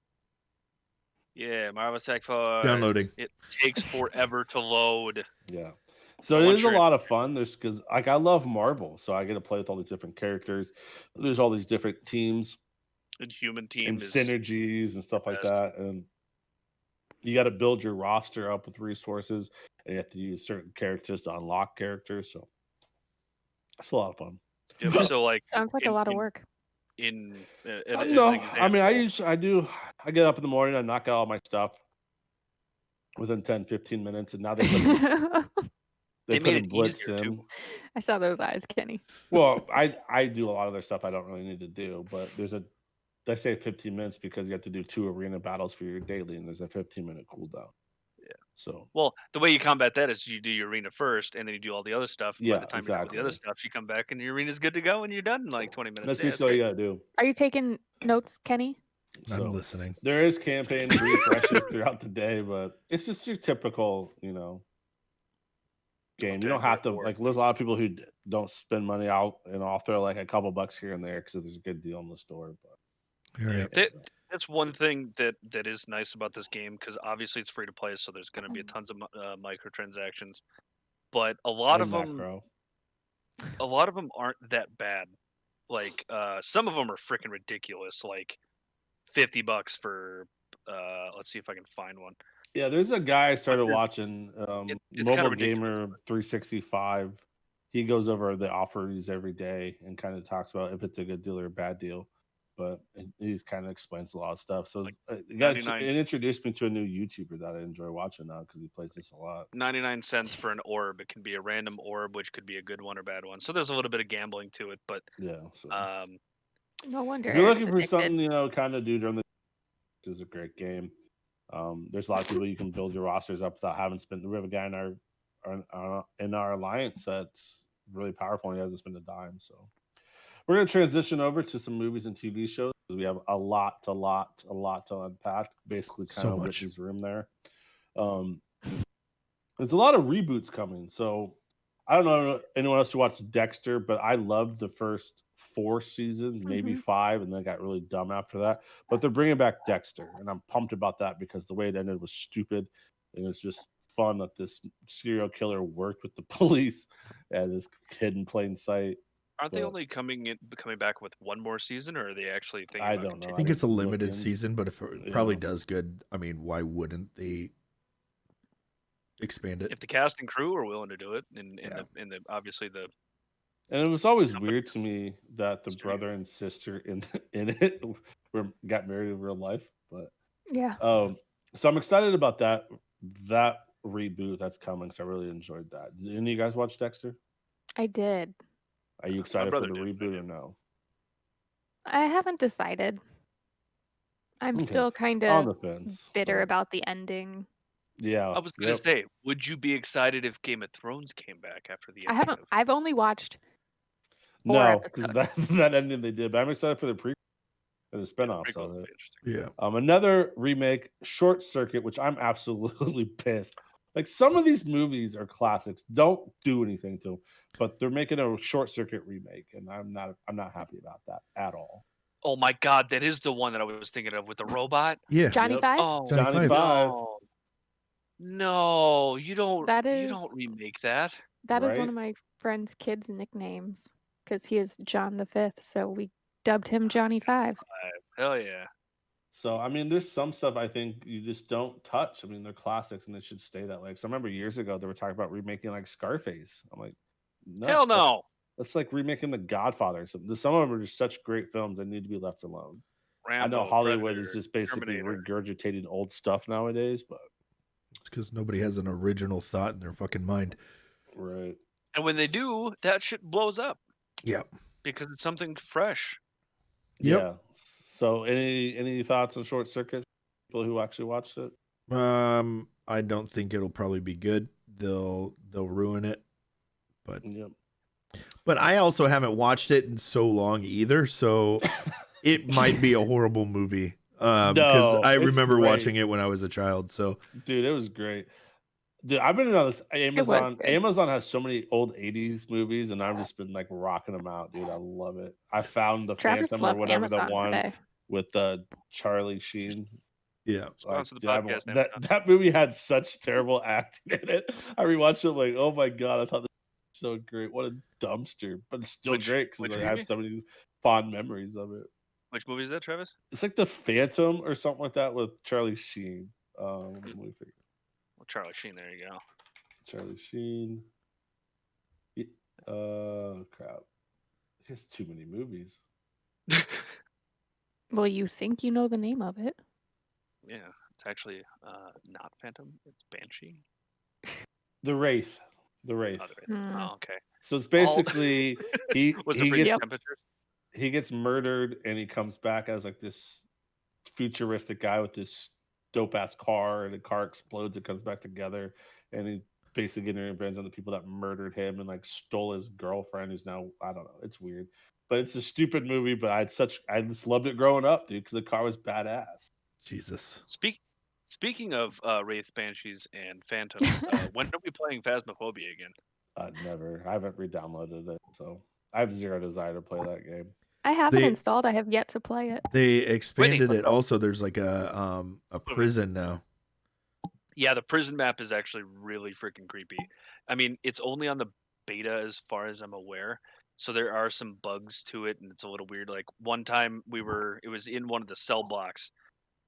yeah, Marvel Strike Force downloading. It takes forever to load. Yeah. So I it want is a your lot of fun. There's because like I love Marvel, so I get to play with all these different characters. There's all these different teams human team and is synergies and stuff like best. that, and you got to build your roster up with resources, and you have to use certain characters to unlock characters. So it's a lot of fun. Yep. So like Sounds like a lot of work. as No, an I mean, example, I get up in the morning, I knock out all my stuff within 10, 15 minutes, and now they put They put made in it Blitz easier, Sim. too. I saw those eyes, Kenny. Well, I do a lot of their stuff I don't really need to do, but they say 15 minutes because you have to do 2 arena battles for your daily, and there's a 15-minute cooldown. Yeah. So Well, the way you combat that is you do your arena first, and then you do all the other stuff. By yeah, the time you're done with the other exactly. stuff, you come back and your arena's good to go, and you're done in like 20 minutes. That's Yeah, it's basically all you great. gotta do. Are you taking notes, Kenny? I'm So listening. there is campaign refreshes throughout the day, but it's just your typical, game. You don't have to like. There's a lot of people who don't spend money out, and I'll throw like a couple bucks here and there because there's a good deal in the store. But All Yeah, right. that's one thing that is nice about this game, because obviously it's free to play, so there's going to be tons of microtransactions, but a lot of them macro. aren't that bad. Like some of them are freaking ridiculous, like $50 for let's see if I can find one. Yeah, there's a guy I started there's- watching, it's kinda Mobile ridiculous, Gamer 365. He goes over the offers every day and kind of talks about if it's a good deal or a bad deal. But he's kind of explains a lot of stuff. So Like it introduced me to a new YouTuber that I enjoy watching now because he plays this a lot. 99 cents for an orb. It can be a random orb, which could be a good one or bad one. So there's a little bit of gambling to it, but Yeah. So No wonder. if you're Eric's looking for addicted. something, kind of do during the this is a great game. There's a lot of people you can build your rosters up without having spent. We have a guy in our alliance that's really powerful and he hasn't spent a dime. So we're going to transition over to some movies and TV shows. We have a lot to unpack. Basically, kind So of much. Whitney's room there. There's a lot of reboots coming. So I don't know anyone else who watched Dexter, but I loved the first 4 seasons, maybe 5, and then got really dumb after that. But they're bringing back Dexter, and I'm pumped about that because the way it ended was stupid, and it's just fun that this serial killer worked with the police and this kid in plain sight. aren't they only coming back with one more season, or are they actually thinking I about don't know. I continuing? think it's a didn't limited look in. season, but if it probably does good, I mean, why wouldn't they expand it? If the cast and crew are willing to do it, and Yeah. the obviously the And it was always Company. weird to me that the Studio. brother and sister in it got married in real life. But Yeah. so I'm excited about that reboot that's coming. So I really enjoyed that. Did any of you guys watch Dexter? I did. Are you excited for brother the did, I reboot or did. no? I haven't decided. I'm Okay. still kind On of the fence. bitter but about the ending. yeah. I was going to say, would you be excited if Game of Thrones came back after the I ending haven't. of- I've only watched 4 No, because episodes. that ending they did. But I'm excited for the prequel and the Yeah, spinoffs prequels of would it. be interesting. Yeah. Another remake, Short Circuit, which I'm absolutely pissed. Like some of these movies are classics. Don't do anything to them, but they're making a Short Circuit remake, and I'm not happy about that at all. Oh my God, that is the one that I was thinking of with the robot. Yeah. Johnny Yep. Five. Oh, Johnny Five. No, you don't. That You is- don't remake that. That is Right? one of my friend's kids' nicknames because he is John the Fifth, so we dubbed him Johnny Five. Hell yeah. So I mean, there's some stuff I think you just don't touch. I mean, they're classics, and they should stay that way. So I remember years ago they were talking about remaking like Scarface. I'm like, no, Hell no. That's like remaking The Godfather. Some of them are just such great films; they need to be left alone. I know Rambo, Hollywood Predator, is just basically Terminator. regurgitating old stuff nowadays, but It's because nobody has an original thought in their fucking mind. right. And when they do, that shit blows up Yep. because it's something fresh. Yep. Yeah. So any thoughts on Short Circuit? People who actually watched it? I don't think it'll probably be good. They'll ruin it. Yep. But I also haven't watched it in so long either, so it might be a horrible movie. Because No, I it's remember great. watching it when I was a child. So Dude, it was great. Dude, I've been on this Amazon. good. Amazon has so many old 80s movies, and I've just been like rocking them out, dude. I love it. I found the Travis Phantom or left whatever Amazon the one today. with Charlie Sheen. Yeah. Sponsor the dude, podcast. that movie had such terrible acting in it. I rewatched it like, oh my god, I thought this was so great. What a dumpster, but it's still great because I have so many fond memories of it. Which movie is that, Travis? It's like The Phantom or something like that with Charlie Sheen. Let me figure. Well, Charlie Sheen. There you go. Charlie Sheen. Crap. He has too many movies. Well, you think you know the name of it. Yeah, it's actually not Phantom. It's Banshee. The Wraith. The Wraith. Oh, the Wraith. Hmm. Oh, okay. So it's basically he Was he it freezing gets temperatures? he gets murdered and he comes back as like this futuristic guy with this dope ass car, and the car explodes. It comes back together, and he basically getting revenge on the people that murdered him and like stole his girlfriend, who's now, I don't know. It's weird, but it's a stupid movie. But I just loved it growing up, dude, because the car was badass. Jesus. Speaking of Wraiths, Banshees, and Phantoms, when are we playing Phasmophobia again? Never. I haven't re-downloaded it, so I have zero desire to play that game. I have it They- installed. I have yet to play it. They expanded Whitney. it. Also, there's like a prison now. Yeah, the prison map is actually really freaking creepy. I mean, it's only on the beta as far as I'm aware. So there are some bugs to it, and it's a little weird. Like one time it was in one of the cell blocks,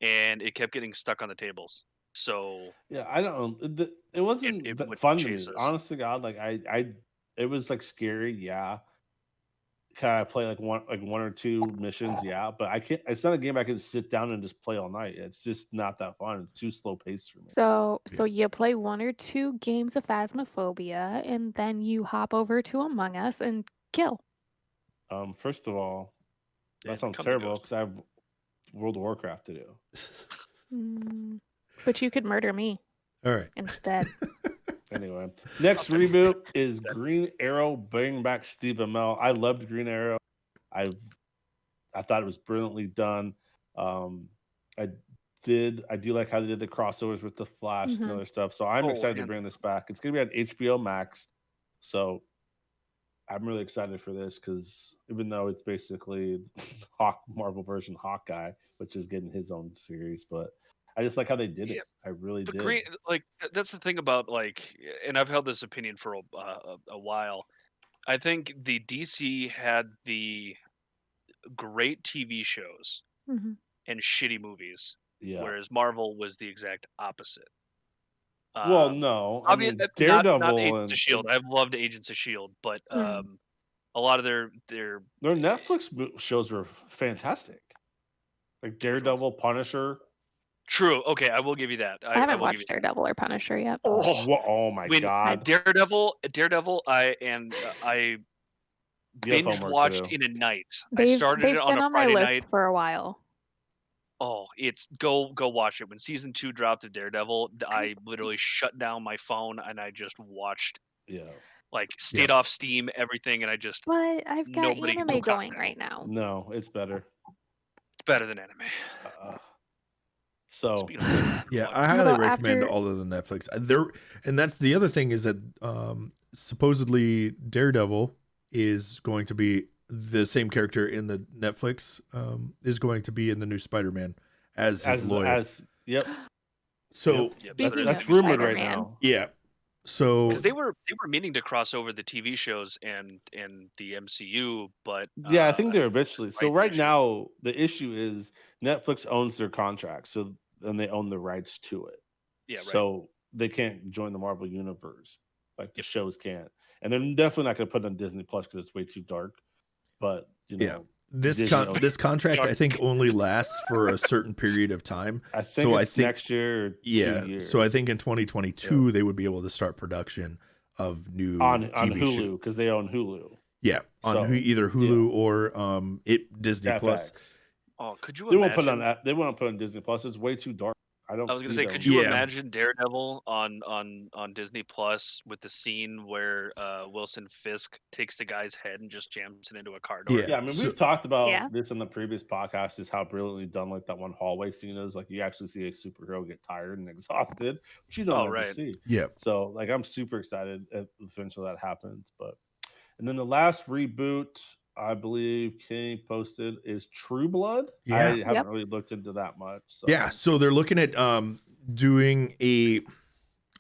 and it kept getting stuck on the tables. So Yeah, I don't know. It wasn't it that would fun to me. chase us. Honest to God, like it was like scary. Yeah. Can I play like one or two missions? Yeah, but I can't. It's not a game I can sit down and just play all night. It's just not that fun. It's too slow paced for me. So you play 1 or 2 games of Phasmophobia, and then you hop over to Among Us and kill. First of all, that And sounds come to terrible Ghost. because I have World of Warcraft to do. But you could murder me All right. instead. Anyway, next reboot is Green Arrow bringing back Steve Amell. I loved Green Arrow. I thought it was brilliantly done. I do like how they did the crossovers with the Flash and other stuff. So I'm excited to bring this back. It's gonna be on HBO Max. So I'm really excited for this because even though it's basically Marvel version Hawkeye, which is getting his own series, but I just like how they did it. I really did. Green, like that's the thing about and I've held this opinion for a while. I think the DC had the great TV shows and shitty movies, whereas Marvel was the exact opposite. Well, no, I mean Daredevil not and Agents of Shield. I've loved Agents of Shield, but a lot of their Netflix shows were fantastic, like Daredevil, Punisher. True. Okay, I will give you that. I haven't watched Daredevil or Punisher yet. Oh my god! Daredevil. I binge watched in a night. I started it on a Friday night for a while. Oh, it's go watch it. When season 2 dropped of Daredevil, I literally shut down my phone and I just watched. Yeah. Like stayed off Steam, everything, and I just. But I've got anime going right now. No, it's better. It's better than anime. So yeah, I highly recommend all of the Netflix. And that's the other thing is that supposedly Daredevil is going to be the same character in the Netflix is going to be in the new Spider-Man as his lawyer. Yep. So that's rumored right now. Yeah. So because they were meaning to cross over the TV shows and the MCU, but yeah, I think they're eventually. So right now the issue is Netflix owns their contract, so then they own the rights to it. Yeah. So they can't join the Marvel universe like the shows can't, and they're definitely not going to put it on Disney Plus because it's way too dark. But you know, this contract I think only lasts for a certain period of time. I think next year. Or 2 years. So I think in 2022 they would be able to start production of new on TV Hulu because they own Hulu. Yeah, on either Hulu or Disney FX. Plus. Oh, could you? They won't put it on that. They won't put it on Disney Plus. It's way too dark. I was going to say, could you imagine Daredevil on Disney Plus with the scene where Wilson Fisk takes the guy's head and just jams it into a car door? Yeah, I mean, we've talked about this in the previous podcast, is how brilliantly done like that one hallway scene is. Like you actually see a superhero get tired and exhausted, which you don't ever see. Yeah. So like I'm super excited eventually that happens. And then the last reboot, I believe Kenny posted is True Blood. Yeah. I haven't Yep. really looked into that much. So. Yeah, so they're looking at doing a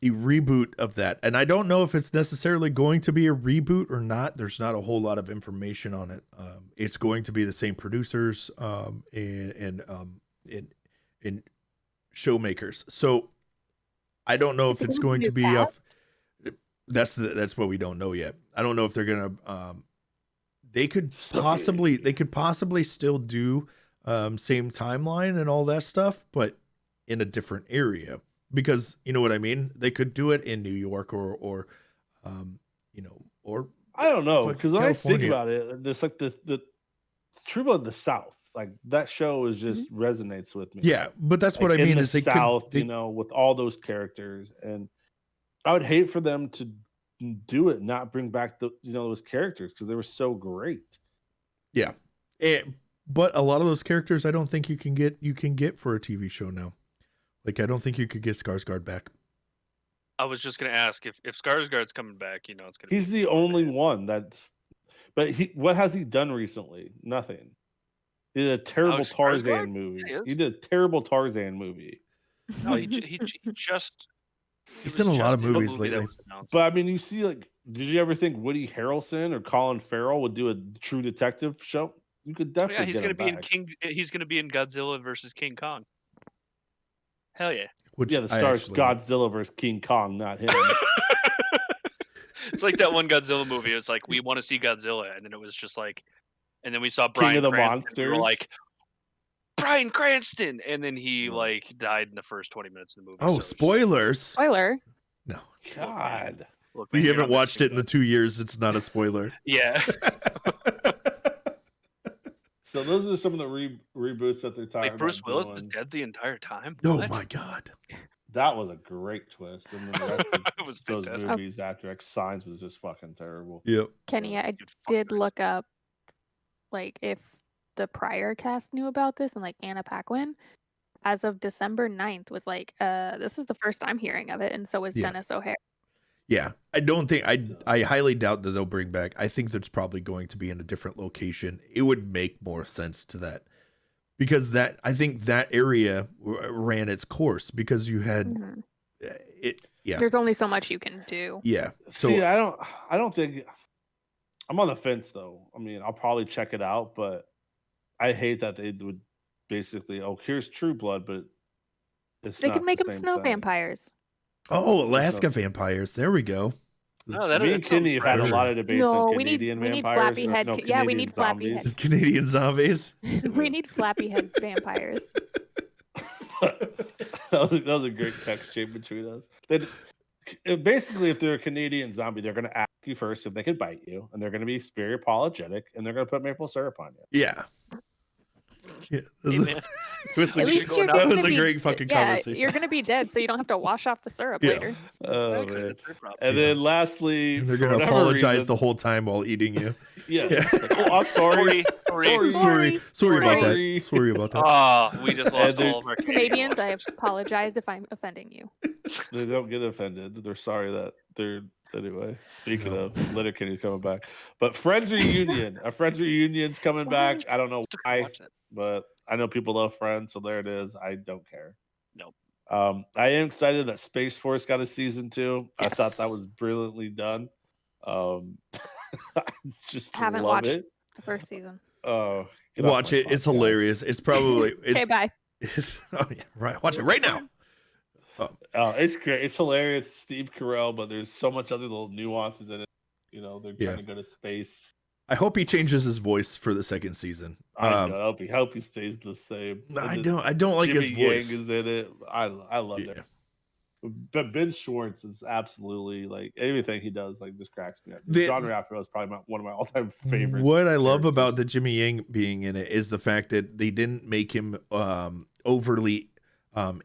reboot of that, and I don't know if it's necessarily going to be a reboot or not. There's not a whole lot of information on it. It's going to be the same producers and showmakers. So I don't know if it's going to be that's what we don't know yet. I don't know if they're gonna they could possibly still do same timeline and all that stuff, but in a different area, because you know what I mean. They could do it in New York or you know, or I don't know, fucking because when I think California. about it, there's like the True Blood, the South, like that show is just resonates with me. Yeah, but that's what Like, I mean in the is they South, could, you know, with all those characters, and I would hate for them to do it, not bring back the those characters because they were so great. yeah. But a lot of those characters I don't think you can get for a TV show now. Like I don't think you could get Skarsgård back. I was just gonna ask if Skarsgård's coming back. You know, it's gonna. He's be the only one that's. But what has he done recently? Nothing. He did a terrible Alex Tarzan Skarsgård? movie. He is. He did a terrible Tarzan movie. No, he just. He's in a lot of movies that lately. was announced. But I mean, you see, like, did you ever think Woody Harrelson or Colin Farrell would do a True Detective show? You could Oh, definitely yeah, he's get gonna him be in back. He's gonna be in Godzilla versus King Kong. Hell yeah! Which Yeah, the I star's actually- Godzilla versus King Kong, not him. It's like that one Godzilla movie. It was like, we want to see Godzilla, and then it was just like, and then we saw King Bryan of the Cranston, and we were Monsters? like, Bryan Cranston, and then he like died in the first 20 minutes of the movie. Oh, so it was just- spoilers! Spoiler. No, God. Look, if man, you you're haven't not watched it missing in the 2 years, it's not a spoiler. Yeah. So those are some of the reboots that they're talking Like Bruce about Willis was doing. dead the entire time. Oh What? my god! That was a great twist. And then the rest of It was those fantastic. movies after like Signs was just fucking terrible. Yep. Kenny, I Dude, fuck did Bruce. look up like if the prior cast knew about this, and like Anna Paquin, as of December 9th, was like, this is the first I'm hearing of it, and so was Yeah. Dennis O'Hare. Yeah, I don't think I highly doubt that they'll bring back. I think that's probably going to be in a different location. It would make more sense to that, because I think that area ran its course, because you had Mhm. it. Yeah, There's only so much you can do. yeah. So See, I don't think I'm on the fence though. I mean, I'll probably check it out, but I hate that they would basically, here's True Blood, but it's They not could make the them same snow thing. vampires. Alaska vampires. There we go. No, that Me and sounds Kenny have had a rad. lot of debates No, on we need- Canadian we need vampires. flappy head- yeah, we need flappy zombies. head. Canadian zombies. We need flappy head vampires. that was a great text chain between us. Basically, if they're a Canadian zombie, they're going to ask you first if they could bite you, and they're going to be very apologetic, and they're going to put maple syrup on you. Yeah. Yeah. Hey, man. It was a, At least you're that gonna was a be- great fucking yeah, conversation. you're gonna be dead, so you don't have to wash off the syrup Yeah. later. Oh Exactly, man! that's their problem. And then lastly, And they're for gonna whatever apologize reason- the whole time while eating you. Yeah. Yeah. Like, I'm sorry. Sorry. Sorry about Sorry. that. Sorry about that. Oh, we just lost they're- all of our Canadians, I apologize if I'm offending you. They don't get offended. They're sorry that they're. Anyway, speaking No. of, Letterkenny's coming back, but Friends reunion. A Friends reunion's coming back. I don't know Took to why, watch that. but I know people love Friends, so there it is. I don't care. Nope. I am excited that Space Force got a season 2. I thought that Yes. was brilliantly done. I just Haven't love watched it. the first season. Oh, get off Watch my it. It's podcast. hilarious. It's probably Okay, bye. oh yeah, right. Watch it right now. It's great. It's hilarious. Steve Carell, but there's so much other little nuances in it. You know, they're Yeah. trying to go to space. I hope he changes his voice for the second season. I hope he stays the same. I And then don't like Jimmy his voice. Yang is in it. I love Yeah. it. But Ben Schwartz is absolutely like anything he does like just cracks me up. John Raphael is probably one of my all-time favorites. What I love about the characters. Jimmy Yang being in it is the fact that they didn't make him overly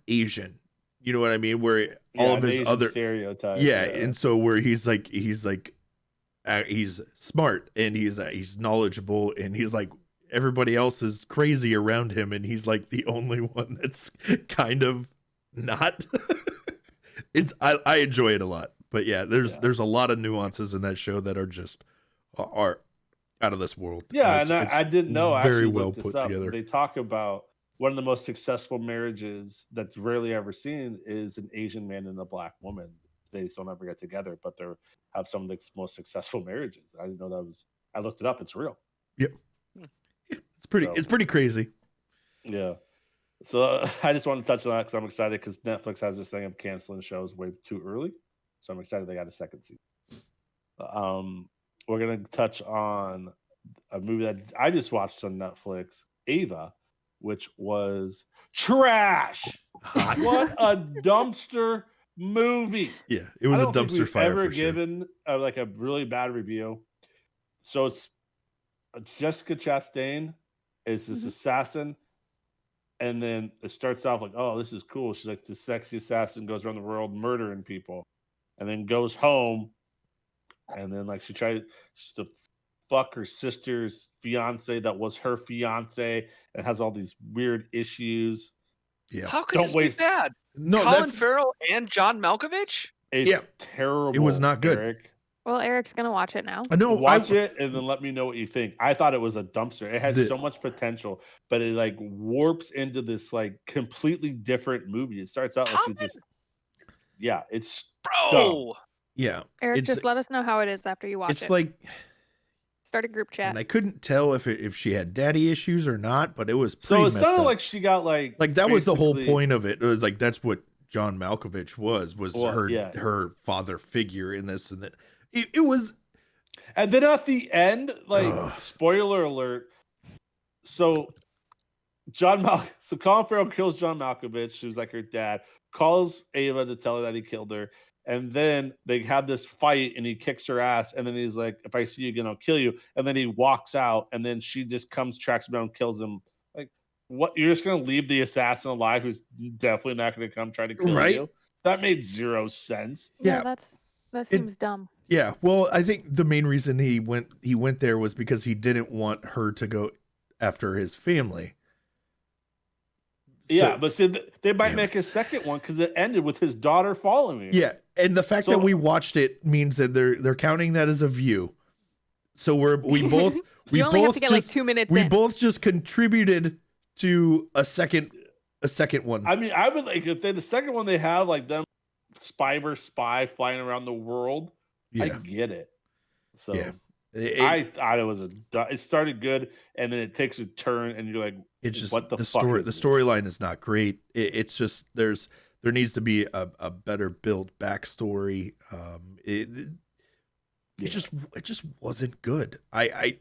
Asian. You know what I mean? Where all of an his Asian other stereotype. and so where he's smart and he's knowledgeable and he's like everybody else is crazy around him and he's like the only one that's kind of not. I enjoy it a lot, but yeah, there's a lot of nuances in that show that are just are out of this world. Yeah, It's- and it's I didn't know. I very actually well looked this put up. together. They talk about one of the most successful marriages that's rarely ever seen is an Asian man and a black woman. They don't ever get together, but they have some of the most successful marriages. I didn't know that was. I looked it up. It's real. Yep. It's pretty. So- It's pretty crazy. Yeah. So I just want to touch on that because I'm excited because Netflix has this thing of canceling shows way too early. So I'm excited they got a second season. We're gonna touch on a movie that I just watched on Netflix, Ava, which was trash. What a dumpster movie! Yeah, it was I a don't think dumpster we've fire ever for sure. given like a really bad review. So it's Jessica Chastain is this assassin, and then it starts off like, "Oh, this is cool." She's like the sexy assassin, goes around the world murdering people, and then goes home, and then like she tried to fuck her sister's fiance that was her fiance, and has all these weird issues. Yeah. How could Don't this waste- be bad? No, Colin that's Farrell and John Malkovich? It's Yeah. terrible. It was not good. Eric. Well, Eric's gonna watch it now. I know. Watch it and then let me know what you think. I thought it was a dumpster. It had The- so much potential, but it like warps into this like completely different movie. It starts out like How she's just it's Bro, Yeah, Eric, it's- just let us know how it is after you watch it's it. like, Start a group chat. and I couldn't tell if she had daddy issues or not, but it was so pretty it messed sounded up. like she got like that was the whole basically- point of it. It was like that's what John Malkovich was Well, her yeah. her father figure in this and that. It was And then at the end, like Ugh. spoiler alert. So so Colin Farrell kills John Malkovich, who's like her dad, calls Ava to tell her that he killed her. And then they have this fight and he kicks her ass. And then he's like, if I see you again, I'll kill you. And then he walks out and then she just tracks him down, and kills him. Like, what? You're just going to leave the assassin alive who's definitely not going to come try to kill Right. you? That made zero sense. yeah, that seems dumb. yeah. Well, I think the main reason he went there was because he didn't want her to go after his family. Yeah, So- but see, they might It make a was- second one because it ended with his daughter following him. Yeah, and the fact So- that we watched it means that they're counting that as a view. So we both You only have to get like 2 minutes we in. both just contributed to a second one. I mean, I would like if the second one they have like them spy flying around the world. I yeah, get it. So Yeah. I thought it was it started good and then it takes a turn and you're like, it's just what the fuck story. is The this? storyline is not great. It's just there needs to be a better built backstory. It Yeah. just wasn't good. I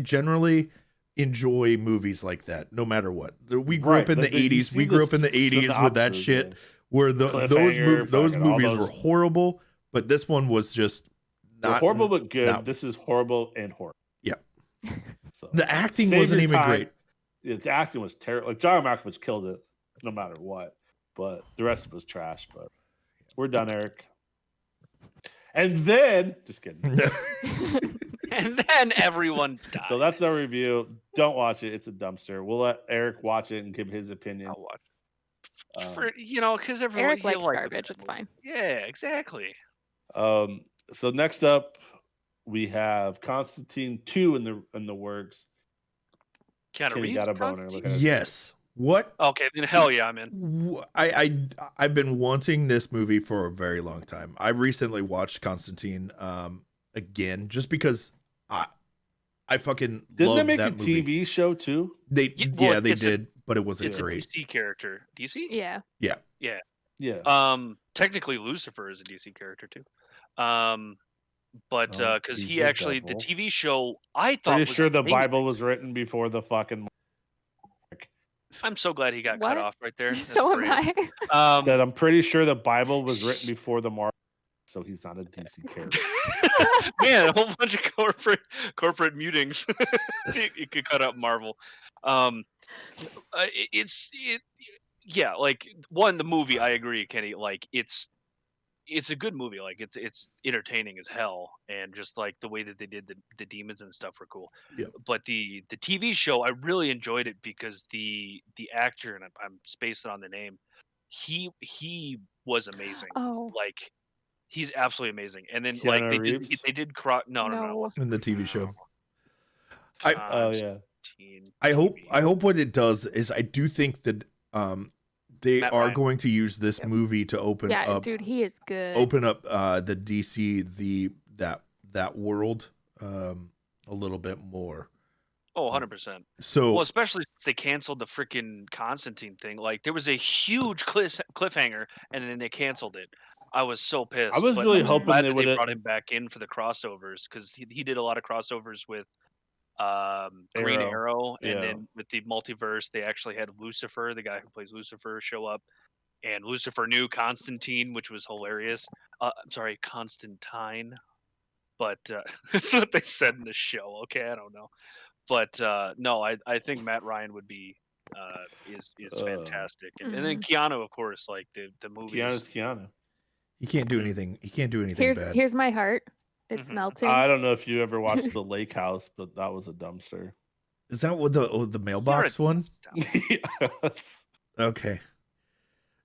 generally enjoy movies like that, no matter what. We grew Right, up in like the you 80s. see We grew up in the 80s with that synopsis, shit yeah. where those Cliffhanger, those fucking all movies those- were horrible, but this one was just They're not horrible but good. not- This is horrible and horrible. Yeah. So The acting save wasn't your even time. great. Yeah, the acting was terrible. Like John Malkovich killed it, no matter what. But the rest of it was trash. But we're done, Eric. And then, just kidding. and then everyone died. So that's our review. Don't watch it. It's a dumpster. We'll let Eric watch it and give his opinion. I'll watch it. Um, For because everyone Eric he likes liked garbage. it. It's fine. Yeah, exactly. So next up, we have Constantine 2 in the works. Keanu Kenny Reeves. got a boner. Constantine? Look at it. Yes. What Okay, then hell yeah, I'm in. I've been wanting this movie for a very long time. I recently watched Constantine again just because I fucking Didn't love they make that a movie. TV show too? They Well, they it's a- did, but it wasn't It's a great. DC character. DC? Yeah. Yeah. Technically Lucifer is a DC character too. But Oh, because he's he the actually devil. the TV show I thought Pretty was sure the amazing. Bible was written before the fucking. I'm so glad he got What? cut off right there. That's So am great. I. That I'm pretty sure the Bible was written before the Marvel, so he's not a DC character. Man, a whole bunch of corporate mutings. You could cut out Marvel. Yeah, like the movie. I agree, Kenny. Like it's a good movie. Like it's entertaining as hell, and just like the way that they did the demons and stuff were cool. Yeah. But the TV show, I really enjoyed it because the actor, and I'm spacing on the name, he was amazing. Oh, Like He's absolutely amazing. And then Keanu like Reeves? they did no. It wasn't. in the TV show. Oh yeah. I hope what it does is I do think that they Matt are Ryan. going to use this Yep. movie to open Yeah, up dude, he is good. the DC that world a little bit more. Oh, 100%. So Well, especially since they canceled the freaking Constantine thing. Like, there was a huge cliffhanger, and then they canceled it. I was so pissed. I was but really I'm hoping glad they that would brought him back in for the crossovers because he did a lot of crossovers with Green Arrow, and Yeah. then with the multiverse, they actually had Lucifer, the guy who plays Lucifer, show up, and Lucifer knew Constantine, which was hilarious. I'm sorry, Constantine, but that's what they said in the show. Okay, I don't know. But no, I think Matt Ryan would be is fantastic, and then Keanu, of course, like the movies. Keanu's Keanu. he can't do anything. He can't do anything bad. Here's my heart. It's Mhm. melting. I don't know if you ever watched The Lake House, but that was a dumpster. Is that what the mailbox one? Yes. Okay.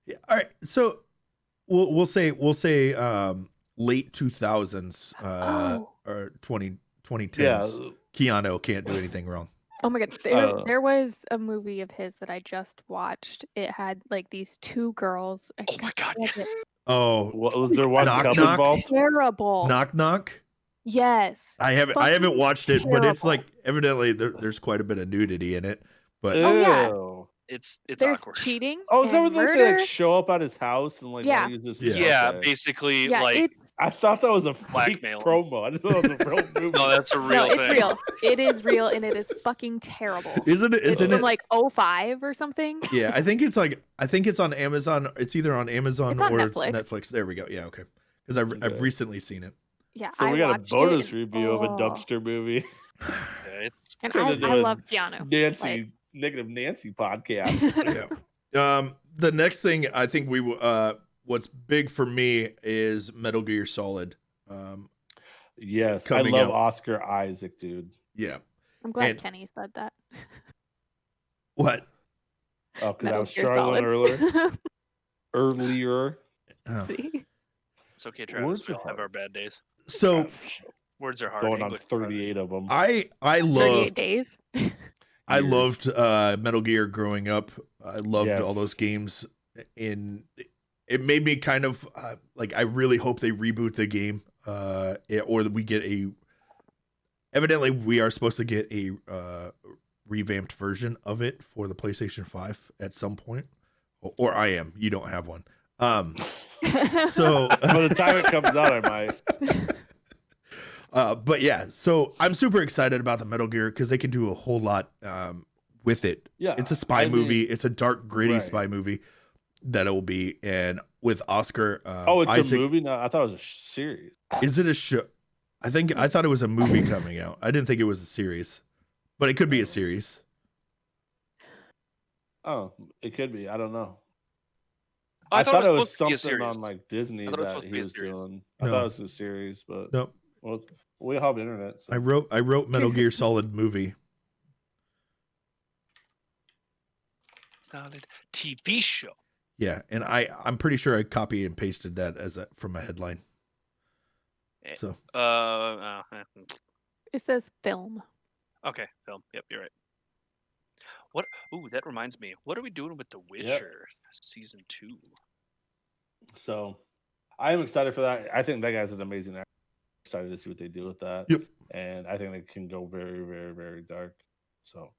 Yeah. All right. So we'll say late 2000s Oh. or 2010s. Yeah. Keanu can't do anything wrong. Oh my god, there was a movie of his that I just watched. It had like these two girls. Oh my god! Oh, What was there one Knock, cub knock. involved? Terrible. Knock Knock. Yes. I haven't Fucking watched it, but it's terrible. like evidently there's quite a bit of nudity in it. But Oh, yeah. Ew. It's There's awkward. cheating. Oh, is that and where like, they murder. like show up at his house and like Yeah. wanna use this? Yeah. Okay. Basically, Yeah, like it's I thought that was a fake Blackmail. promo. I didn't know it was a real movie. no, that's a real no, thing. it's real. It is real, and it is fucking terrible. isn't it? It's Isn't from it? like 05 or something. Yeah, I think it's on Amazon. It's either on Amazon It's on or Netflix. it's Netflix. There we go. Yeah, okay. Because I've Okay. recently seen it. Yeah, So I we got a watched bonus it, review of a oh. dumpster movie. Yeah, it's- And Turned I into a love Keanu. Nancy, Like- negative Nancy podcast. Yeah. The next thing I think what's big for me is Metal Gear Solid. Yes, I Coming love out. Oscar Isaac, dude. Yeah. I'm glad And- Kenny said that. What? Oh, because I Metal was Gear struggling Solid. earlier. Oh. See? it's okay, Travis. Words We are all have hard. our bad days. So Words are hard. Going on English is hard. 38 of them. I 38 loved days. I Years. loved Metal Gear growing up. I loved all Yes. those games. It made me kind of like I really hope they reboot the game, or that we get a. Evidently, we are supposed to get a revamped version of it for the PlayStation 5 at some point, or I am. You don't have one. So By the time it comes out, I might. but yeah, so I'm super excited about the Metal Gear because they can do a whole lot with it. Yeah, It's a spy I mean- movie. It's a dark, gritty Right. spy movie that it will be. And with Oscar, Oh, it's Isaac, a movie? No, I thought it was a series. is it a show? I thought it was a movie coming out. I didn't think it was a series, but it could be a series. Oh, it could be. I don't know. Oh, I thought it was supposed to be a something series. on like Disney I thought it was that supposed to he be a was series. doing. I No. thought it was a series, but Nope. well, we have internet. So. I wrote Metal Gear Solid movie. Solid TV show. Yeah, and I'm pretty sure I copied and pasted that from a headline. So It says film. Okay, film. Yep, you're right. What? Ooh, that reminds me. What are we doing with The Witcher season 2? So I am excited for that. I think that guy's an amazing actor. Excited to see what they do with that. Yep. And I think they can go very, very, very dark. So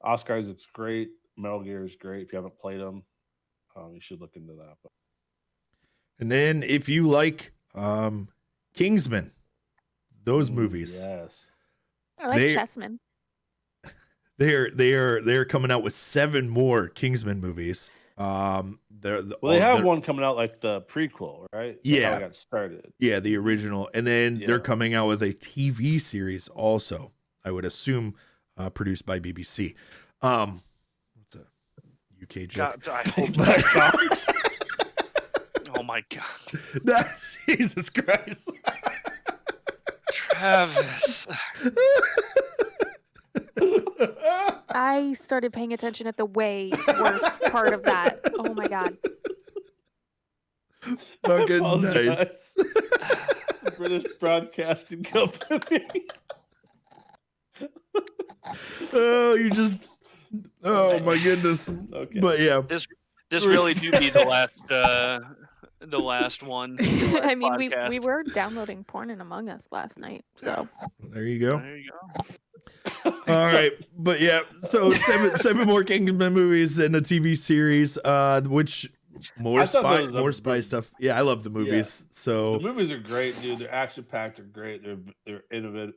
Oscar Isaac's great. Metal Gear is great. If you haven't played them, you should look into that. But And then if you like Kingsman, those movies, Yes. I like They- Chessman. they're coming out with 7 more Kingsman movies. Well, they have they're- one coming out like the prequel, right? That's Yeah. how it got started. Yeah, the original, and then they're Yeah. coming out with a TV series also. I would assume produced by BBC. What's a UK joke? God, I hope that. Oh my god, Jesus Christ! Travis. I started paying attention at the way worst part of that. Oh my god. Fucking nice. Apologize. It's a British Broadcasting Company. Oh, you just. Oh my goodness. Okay. But yeah. This really do be the last one. The last I mean, we podcast. were downloading porn in Among Us last night, so There you go. There you go. All right, but yeah, so seven more Kingdom movies and a TV series, which more I thought that was more a spy big- stuff. Yeah, I love the movies. The So movies are great, dude. They're action packed. They're great. They're innovative.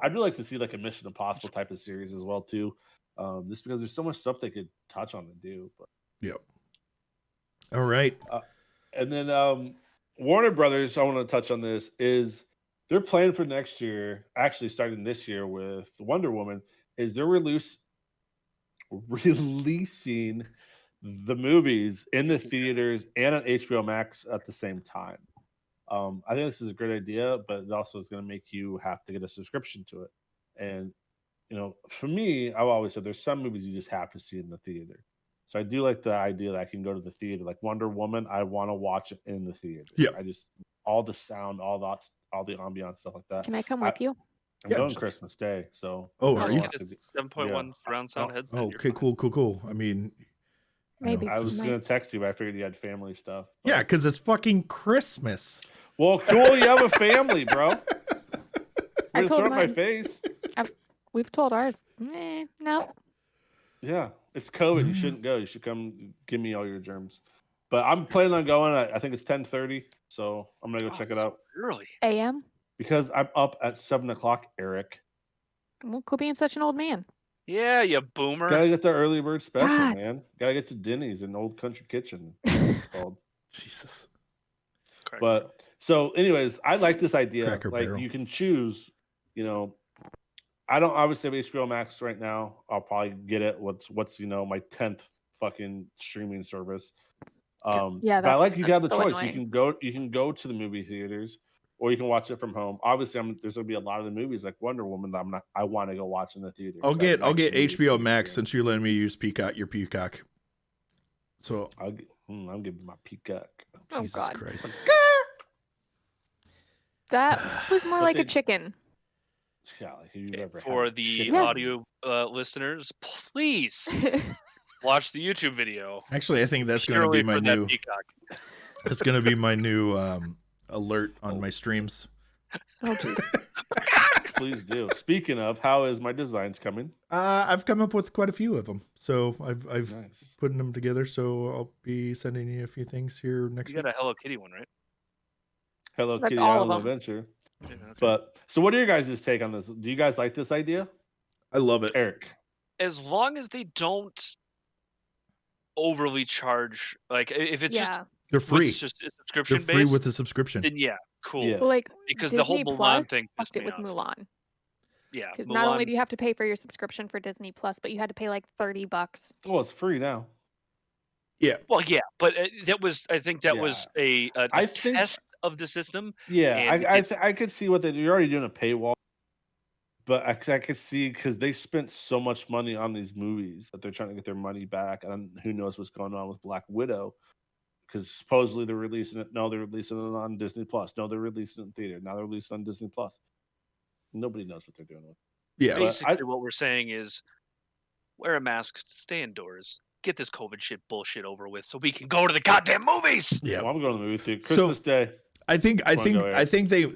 I'd really like to see like a Mission Impossible type of series as well too. Just because there's so much stuff they could touch on and do. But yep. All right. and then Warner Brothers, I want to touch on this, is they're planning for next year, actually starting this year with Wonder Woman, is they're releasing the movies in the theaters and on HBO Max at the same time. I think this is a great idea, but it also is going to make you have to get a subscription to it. And, you know, for me, I've always said there's some movies you just have to see in the theater. So I do like the idea that I can go to the theater, like Wonder Woman. I want to watch it in the theater. Yeah. I just all the sound, all the ambiance, stuff like that. can I come with you? I'm Yeah, going just- Christmas Day, so Oh, I'll are just you? get a 7.1 surround sound headset. Oh, You're okay, fine. cool. I mean, Maybe. I was Might- going to text you, but I figured you had family stuff. But- yeah, because it's fucking Christmas. Well, cool. You have a family, bro. I We're told throw it in my mine. face. We've told ours. No. Yeah, it's COVID. You shouldn't go. You should come give me all your germs. But I'm planning on going. I think it's 10:30, so I'm gonna go check it out Early. AM. because I'm up at 7:00. Eric, Well, quit being such an old man. Yeah, you boomer. gotta get the early bird special, God. man. Gotta get to Denny's in Old Country Kitchen. It's called. Jesus. Correct. But so, anyways, I like this idea. Cracker Like Barrel. you can choose. You know, I don't obviously have HBO Max right now. I'll probably get it. What's my 10th fucking streaming service. Yeah, but I that's like you got the so choice. annoying. You can go to the movie theaters, or you can watch it from home. Obviously, there's gonna be a lot of the movies like Wonder Woman that I want to go watch in the theater. I'll get HBO HBO Max since you're letting me use your Peacock. So I'm giving my Peacock. Oh, Jesus God. Christ. That was more like a Something- chicken. Yeah, like if you've ever For had the chicken. Yes. audio listeners, please watch the YouTube video. Actually, I think that's going to Purely be my for that new. peacock. It's going to be my new alert on my streams. Oh, jeez. Please do. Speaking of, how is my designs coming? I've come up with quite a few of them, so I've Nice. putting them together. So I'll be sending you a few things here next You week. got a Hello Kitty one, right? Hello That's Kitty all of Island them. Adventure. Yeah, okay. But so, what are your guys' take on this? Do you guys like this idea, I love it. Eric? As long as they don't overly charge, like if it's Yeah. They're just free. it's just They're subscription free based, with the subscription. then yeah, cool. Yeah. Well, like Because the whole Disney Mulan Plus thing fucked pissed it me with off. Mulan. Yeah, Because not only Mulan. do you have to pay for your subscription for Disney Plus, but you had to pay like $30. Well, it's free now. Well, yeah, but that was I think that was a I think- test of the system. Yeah, And it I could see what you're already doing a paywall, but I could see because they spent so much money on these movies that they're trying to get their money back, and who knows what's going on with Black Widow. Because supposedly they're releasing it. No, they're releasing it on Disney Plus. No, they're releasing it in theater. Now they're releasing it on Disney Plus. Nobody knows what they're doing with it. Yeah. But Basically, what we're saying is wear a mask, stay indoors, get this COVID shit bullshit over with, so we can go to the goddamn movies. Yeah. Well, I'm going to the movie theater. So- Christmas Day. I think go, Eric.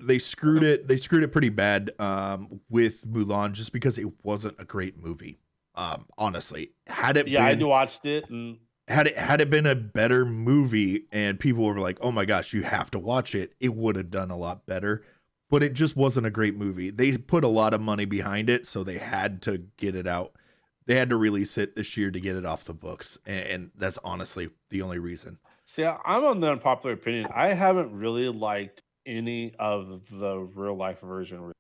they screwed it. They screwed it pretty bad with Mulan just because it wasn't a great movie. Honestly, had it Yeah, I been, watched it, and had it been a better movie and people were like, "Oh my gosh, you have to watch it," it would have done a lot better. But it just wasn't a great movie. They put a lot of money behind it, so they had to get it out. They had to release it this year to get it off the books, and that's honestly the only reason. see, I'm on the unpopular opinion. I haven't really liked any of the real life version.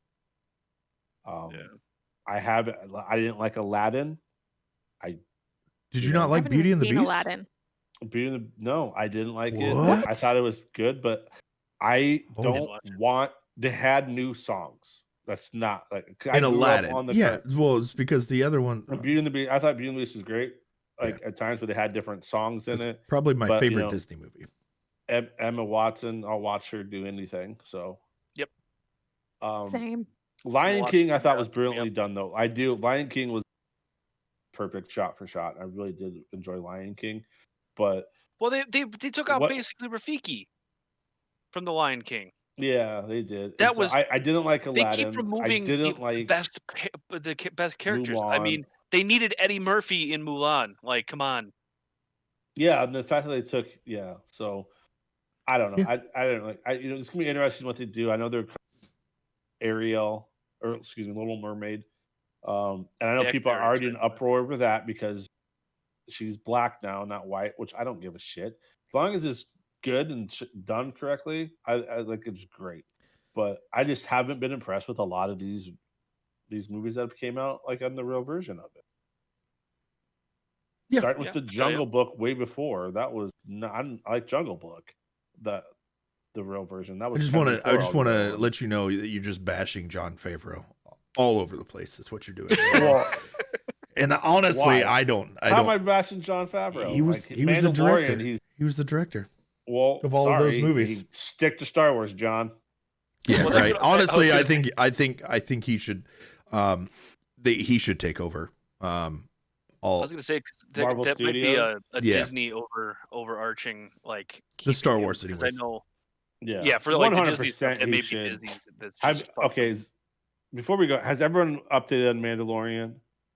Yeah. I didn't like Aladdin. Did you Yeah. not I like haven't Beauty even and the seen Beast? Aladdin. No, I didn't like it. What? I thought it was good, but I Oh. don't Watch it. want. They had new songs. That's not like I And grew up Aladdin. on the Yeah, well, it's because the other one, Beauty and the Beast. I thought Beauty and the Beast was great. Like at times, but they had different songs in it's it. probably my but, you favorite know, Disney movie. Emma Watson. I'll watch her do anything. So, Yep. Same. Lion Watson, King, I thought was yep. brilliantly done though. Lion King was perfect shot for shot. I really did enjoy Lion King, but Well, they took out What- basically Rafiki from the Lion King. yeah, they did. That And so was- I didn't like They keep Aladdin. I removing didn't the like best characters. I Mulan. mean, they needed Eddie Murphy in Mulan. Like, come on. Yeah, and the fact that they took so I don't know. Yeah. I don't like it's gonna be interesting what they do. I know they're Ariel or excuse me, Little Mermaid. And I know Yeah, people are very already in excited. uproar over that because she's black now, not white, which I don't give a shit. As long as it's good and done correctly, I like it's great. But I just haven't been impressed with a lot of these movies that have came out like on the real version of it. Yeah. Starting with Yeah, the I feel ya. Jungle Book way before that was not. I like Jungle Book, the real version. That I was just kinda want to before all the want real to ones. let you know that you're just bashing John Favreau all over the place. That's what you're doing. Well, And honestly, why? I don't. How am I bashing John Favreau? He was Like, he was the Mandalorian, director. He's He was the director. well of all of those sorry, movies. Stick to Star Wars, John. Yeah, Well, right. that's what I was Honestly, gonna I think he should he should take over I all was gonna say 'cause Marvel that might be Studios? a Yeah. Disney overarching like The Star keeping him, Wars 'cause anyways. I know. Yeah, Yeah, for like the Disney 100% stuff, that he may be should. Disney. That's just fucked Okay, before we go, has everyone updated on Mandalorian?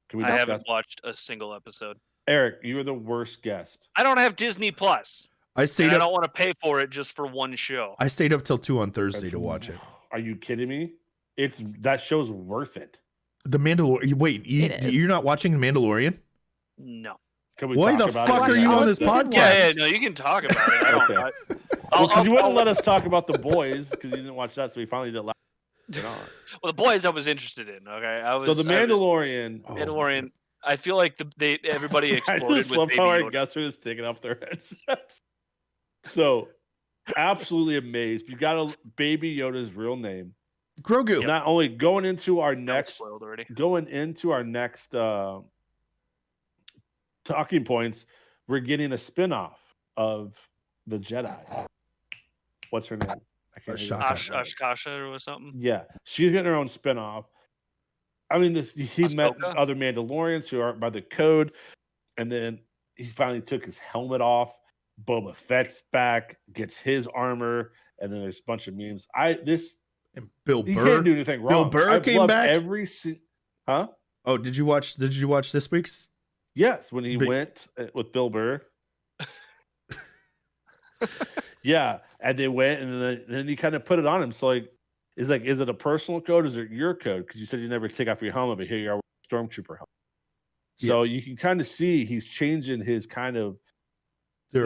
Can we I discuss? haven't watched a single episode. Eric, you were the worst guest. I don't have Disney Plus, I and stayed I up. don't want to pay for it just for one show. I stayed up till 2 on Thursday to watch it. Are you kidding me? That show's worth it. The Mandalorian. Wait, It is. you're not watching The Mandalorian? No. Can we Why talk the about fuck it? are you I on was this thinking podcast? Yeah, no, you can talk about it. I don't. Okay. I, Well, because you wouldn't I'll- let us talk about The Boys because you didn't watch that, so we finally did. Get on. Well, the boys I was interested in. Okay, So The Mandalorian. Oh, Mandalorian. I feel like everybody I exploded just with love Baby how our Yoda. guests are just taking off their headsets. So, absolutely amazed. You got Baby Yoda's real name. Grogu. Not only going into our That was next spoiled already. talking points, we're getting a spin-off of the Jedi. What's her name? I can't think of it. Ashkasha or something. Yeah, she's getting her own spin-off. I mean, he met Ahsoka? other Mandalorians who aren't by the code, and then he finally took his helmet off. Boba Fett's back, gets his armor, and then there's a bunch of memes. And Bill You Burr. can't do anything Bill wrong. Burr I've came loved back? Huh? Oh, did you watch this week's? Yes, when he Big- went with Bill Burr. Yeah, and they went, and then he kind of put it on him. So is it a personal code? Is it your code? Because you said you never take off your helmet, but here you are with a stormtrooper helmet. So you can kind of see he's changing his kind of his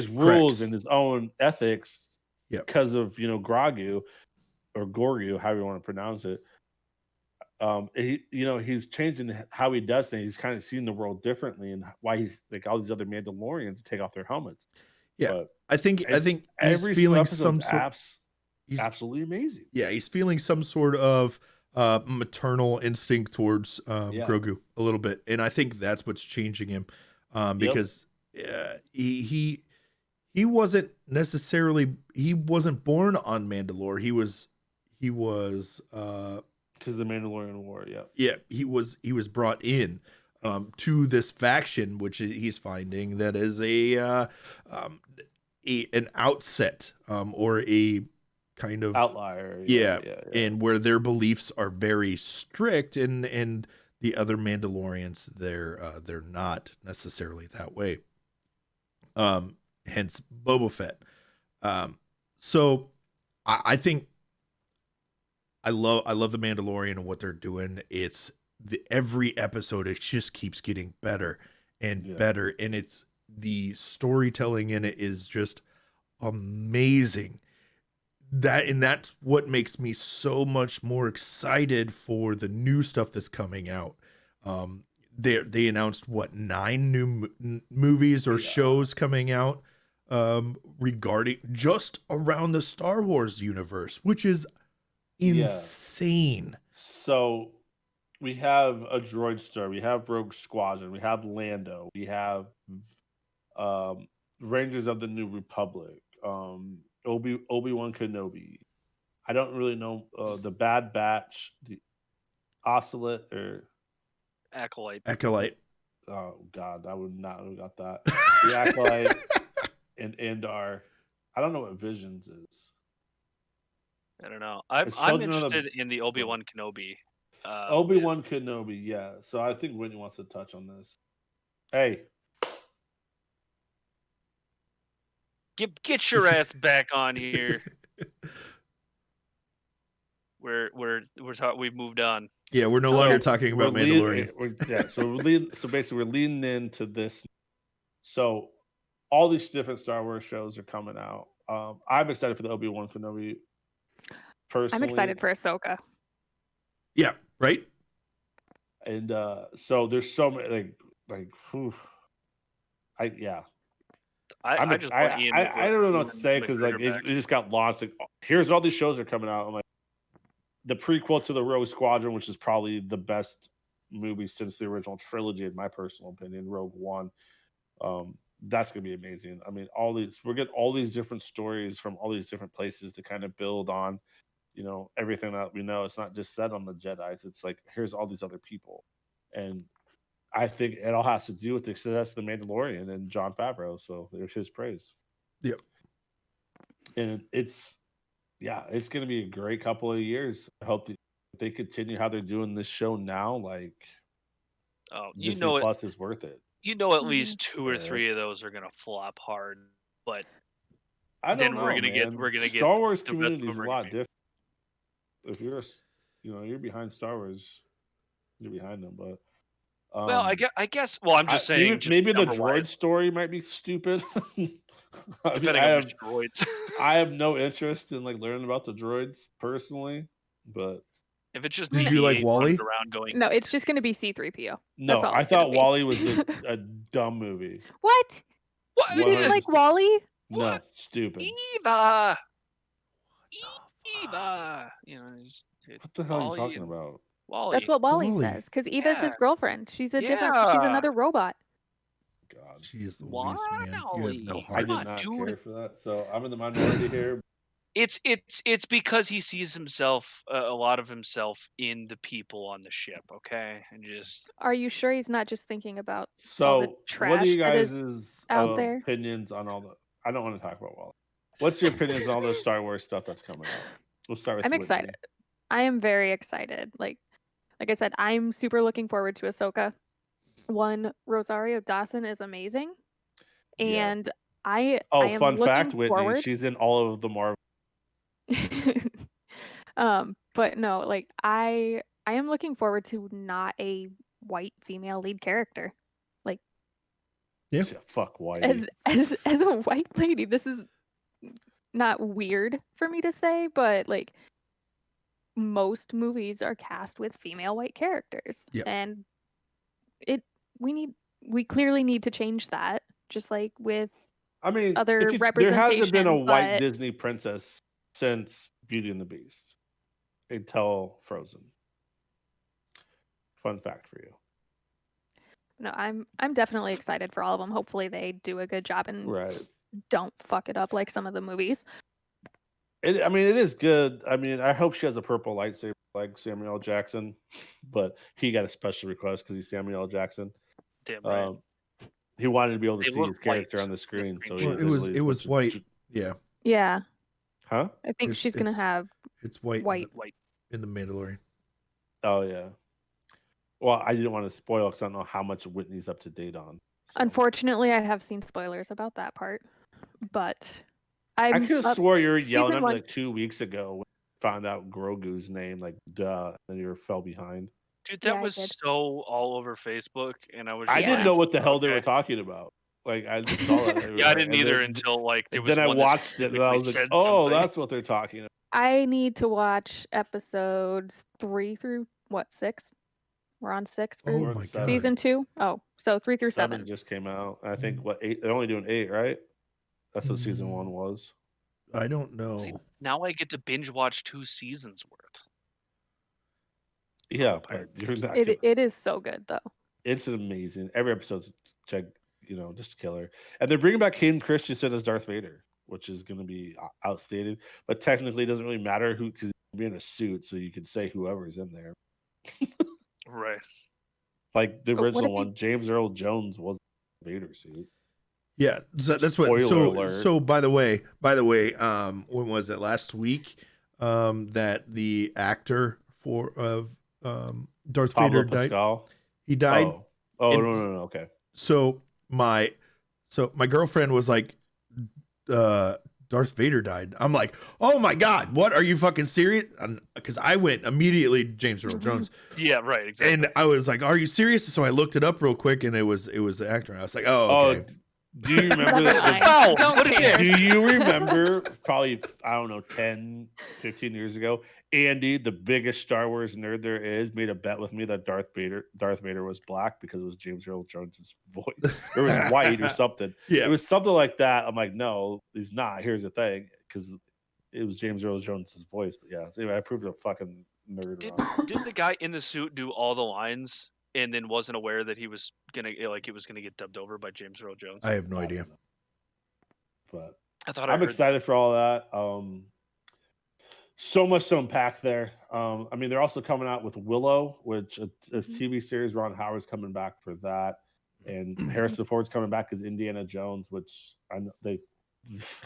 rules cracks. and his own ethics Yep. because of Grogu or Gorgu, however you want to pronounce it. He's changing how he does things. He's kind of seeing the world differently, and why he's like all these other Mandalorians take off their helmets. Yeah, But I think he's every feeling single some sort. episode's He's, absolutely amazing. yeah, he's feeling some sort of maternal instinct towards Grogu a little bit, and I think that's what's changing him, because he wasn't born on Mandalore. He was Because the Mandalorian War, he was brought in to this faction, which he's finding that is an outset or a kind of outlier. And where their beliefs are very strict, and the other Mandalorians they're not necessarily that way. Hence Boba Fett. So I think I love the Mandalorian and what they're doing. It's every episode it just keeps getting better and better, and it's the storytelling in it is just amazing. That's what makes me so much more excited for the new stuff that's coming out. They announced 9 new movies or shows coming out regarding just around the Star Wars universe, which is insane. So we have a droid star, we have Rogue Squadron, we have Lando, we have Rangers of the New Republic, Obi-Wan Kenobi. I don't really know the Bad Batch, the Oscillate, or Acolyte. oh god, I would not have got that. The Acolyte and Andar. I don't know what Visions is. I don't know. I'm It's Children of the- interested in the Obi-Wan Kenobi. Obi-Wan Kenobi, yeah. So I think Whitney wants to touch on this. Hey, Get your ass back on here. We've moved on. Yeah, we're no longer talking about Mandalorian. So basically, we're leaning into this. So all these different Star Wars shows are coming out. I'm excited for the Obi-Wan Kenobi. Personally, I'm excited for Ahsoka. Yeah, right. And so there's so many whew. I don't know what to say because like it just got launched. Like, here's all these shows are coming out. I'm like, the prequel to the Rogue Squadron, which is probably the best movie since the original trilogy, in my personal opinion, Rogue One. That's gonna be amazing. I mean, we're getting all these different stories from all these different places to kind of build on, everything that we know. It's not just set on the Jedis. It's like, here's all these other people. And I think it all has to do with the success of The Mandalorian and Jon Favreau. So there's his praise. Yep. And it's going to be a great couple of years. I hope that they continue how they're doing this show now. Like, Disney Plus is worth it. At least 2 or 3 of those are going to flop hard. But we're going to get Star Wars community is a lot different. If you're, you're behind Star Wars, you're behind them. But well, I guess. Well, I'm just saying. Maybe the droid story might be stupid. Depending on which droids. I have no interest in learning about the droids personally, but if it's just did you like Wall-E? Around going, no, it's just going to be C-3PO. No, I thought Wall-E was a dumb movie. What? You didn't like Wall-E? No, stupid. Eva. What the hell are you talking about? Wall-E. That's what Wall-E says, because Eva's his girlfriend. She's she's another robot. God, she is the least, man. You have no heart. I did not care for that, so I'm in the minority here. It's because he sees himself, a lot of himself in the people on the ship. Okay, and just. Are you sure he's not just thinking about all the trash what are you guys' out there? opinions on all the? I don't want to talk about Wall-E. What's your opinions on all the Star Wars stuff that's coming out? We'll start with. I'm excited. I am very excited. Like I said, I'm super looking forward to Ahsoka. One, Rosario Dawson is amazing, and I am fun fact, forward... Whitney, she's in all of the Marvel. But no, I am looking forward to not a white female lead character. Yeah, fuck white. As a white lady, this is not weird for me to say, but most movies are cast with female white characters. Yep. And we clearly need to change that, just like with other representation. There hasn't been a white Disney princess since Beauty and the Beast until Frozen. Fun fact for you. No, I'm definitely excited for all of them. Hopefully they do a good job and don't fuck it up like some of the movies. It is good. I hope she has a purple lightsaber like Samuel L. Jackson, but he got a special request because he's Samuel L. Jackson. Damn right. He wanted to be able to see his character on the screen, so it was white. Yeah. Yeah. Huh? I think she's gonna have. It's white. White in the Mandalorian. Oh yeah. Well, I didn't want to spoil because I don't know how much Whitney's up to date on. So. Unfortunately, I have seen spoilers about that part, but I could have swore you were yelling at me 2 weeks ago when you found out Grogu's name, duh, and you fell behind. Dude, that was so all over Facebook, and I didn't know what the hell they were talking about. I just saw that. I didn't either until there was. Then I watched it, and I was like, "Oh, that's what they're talking about." I need to watch episodes 3 through 6. We're on 6 for season 2. Oh, so 3 through 7 just came out. I think 8. They're only doing 8, right? That's what season 1 was. I don't know. See, now I get to binge watch 2 seasons worth. Yeah, but you're not. It is so good though. It's amazing. Every episode's just killer. And they're bringing back Hayden Christensen as Darth Vader, which is going to be outstated, but technically it doesn't really matter who, because he'll be in a suit, so you can say whoever's in there. Right. Like the But what original if he- one, James Earl Jones was Vader suit. Yeah, so that's what. Spoiler alert. So by the way, when was it? Last week, that the actor for Darth Pablo Vader died. Pascal. He died. Oh, And- no. Okay. So my girlfriend was like, Darth Vader died. I'm like, oh my god, what, are you fucking serious? Because I went immediately James Earl Jones, Yeah, right. Exactly. and I was like, are you serious? So I looked it up real quick, and it was the actor. And I was like, oh, okay. Do you remember Fine. Oh, Don't what is care. Do you remember probably, I don't know, 10, 15 years ago, Andy, the biggest Star Wars nerd there is, made a bet with me that Darth Vader was black because it was James Earl Jones's voice. It was white or something. Yeah. It was something like that. I'm like, no, he's not. Here's the thing, because it was James Earl Jones's voice. But yeah, so anyway, I proved a fucking nerd wrong. Didn't the guy in the suit do all the lines and then wasn't aware that he was gonna get dubbed over by James Earl Jones? I have no idea. But I thought I'm excited for all that. So much to unpack there. I mean, they're also coming out with Willow, which is TV series. Ron Howard's coming back for that, and Harrison Ford's coming back as Indiana Jones, which I know they.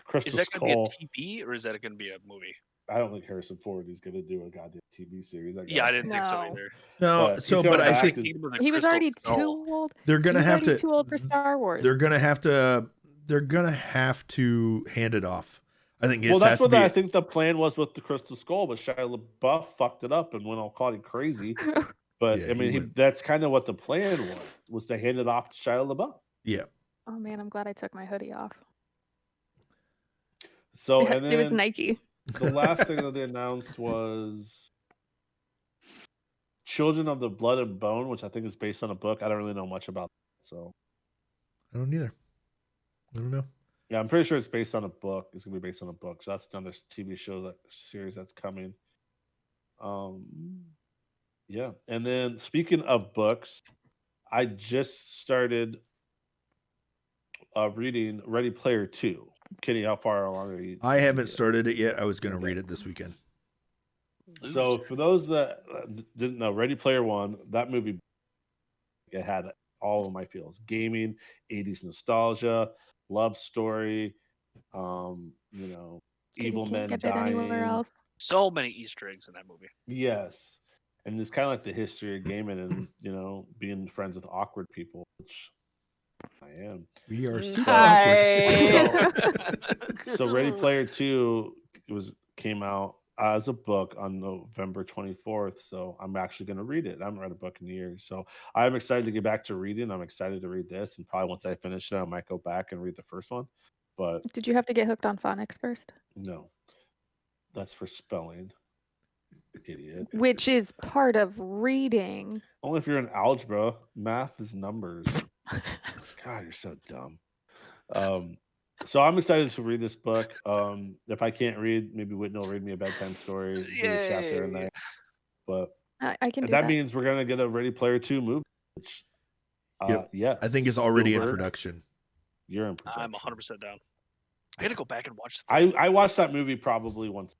Crystal Is that going Skull. to be a TV or is that going to be a movie? I don't think Harrison Ford is going to do a goddamn TV series. Yeah, I didn't think so No. either. No, But so he's but coming I back think as- He was already too old. they're He gonna was have already to. too old for Star Wars. They're gonna have to. They're gonna have to hand it off. I think. Well, It that's has to what be. I think the plan was with the Crystal Skull, but Shia LaBeouf fucked it up and went all caught crazy. But Yeah, I mean, he went- that's kind of what the plan was to hand it off to Shia LaBeouf. Yeah. Oh man, I'm glad I took my hoodie off. So and It was then Nike. the last thing that they announced was Children of the Blood and Bone, which I think is based on a book. I don't really know much about that, so I don't either. I don't know. yeah, I'm pretty sure it's based on a book. It's gonna be based on a book, so that's another TV show series that's coming. Yeah, and then speaking of books, I just started reading Ready Player 2. Kenny, how far along are you? I haven't started it yet. I was gonna Okay. read it this weekend. So for those that didn't know, Ready Player 1, that movie, it had all of my feels: gaming, 80s nostalgia, love story, Because you evil can't men get it anywhere dying. else. So many Easter eggs in that movie. Yes. And it's kind of like the history of gaming and, being friends with awkward people, which I am. We are super Hi. awkward. So Ready Player 2 came out as a book on November 24th. So I'm actually going to read it. I haven't read a book in years. So I'm excited to get back to reading. I'm excited to read this. And probably once I finish it, I might go back and read the first one. But Did you have to get hooked on phonics first? no, that's for spelling. Idiot. Which is part of reading. Only if you're in algebra. Math is numbers. God, you're so dumb. So I'm excited to read this book. If I can't read, maybe Whitney will read me a bedtime story, read a chapter a Yay. night. But I can do that that. means we're gonna get a Ready Player 2 movie, which Yep. yes, I think it's already in Spielberg, production. You're in production. I'm 100% down. I got to go back and watch the first I watched that movie probably once.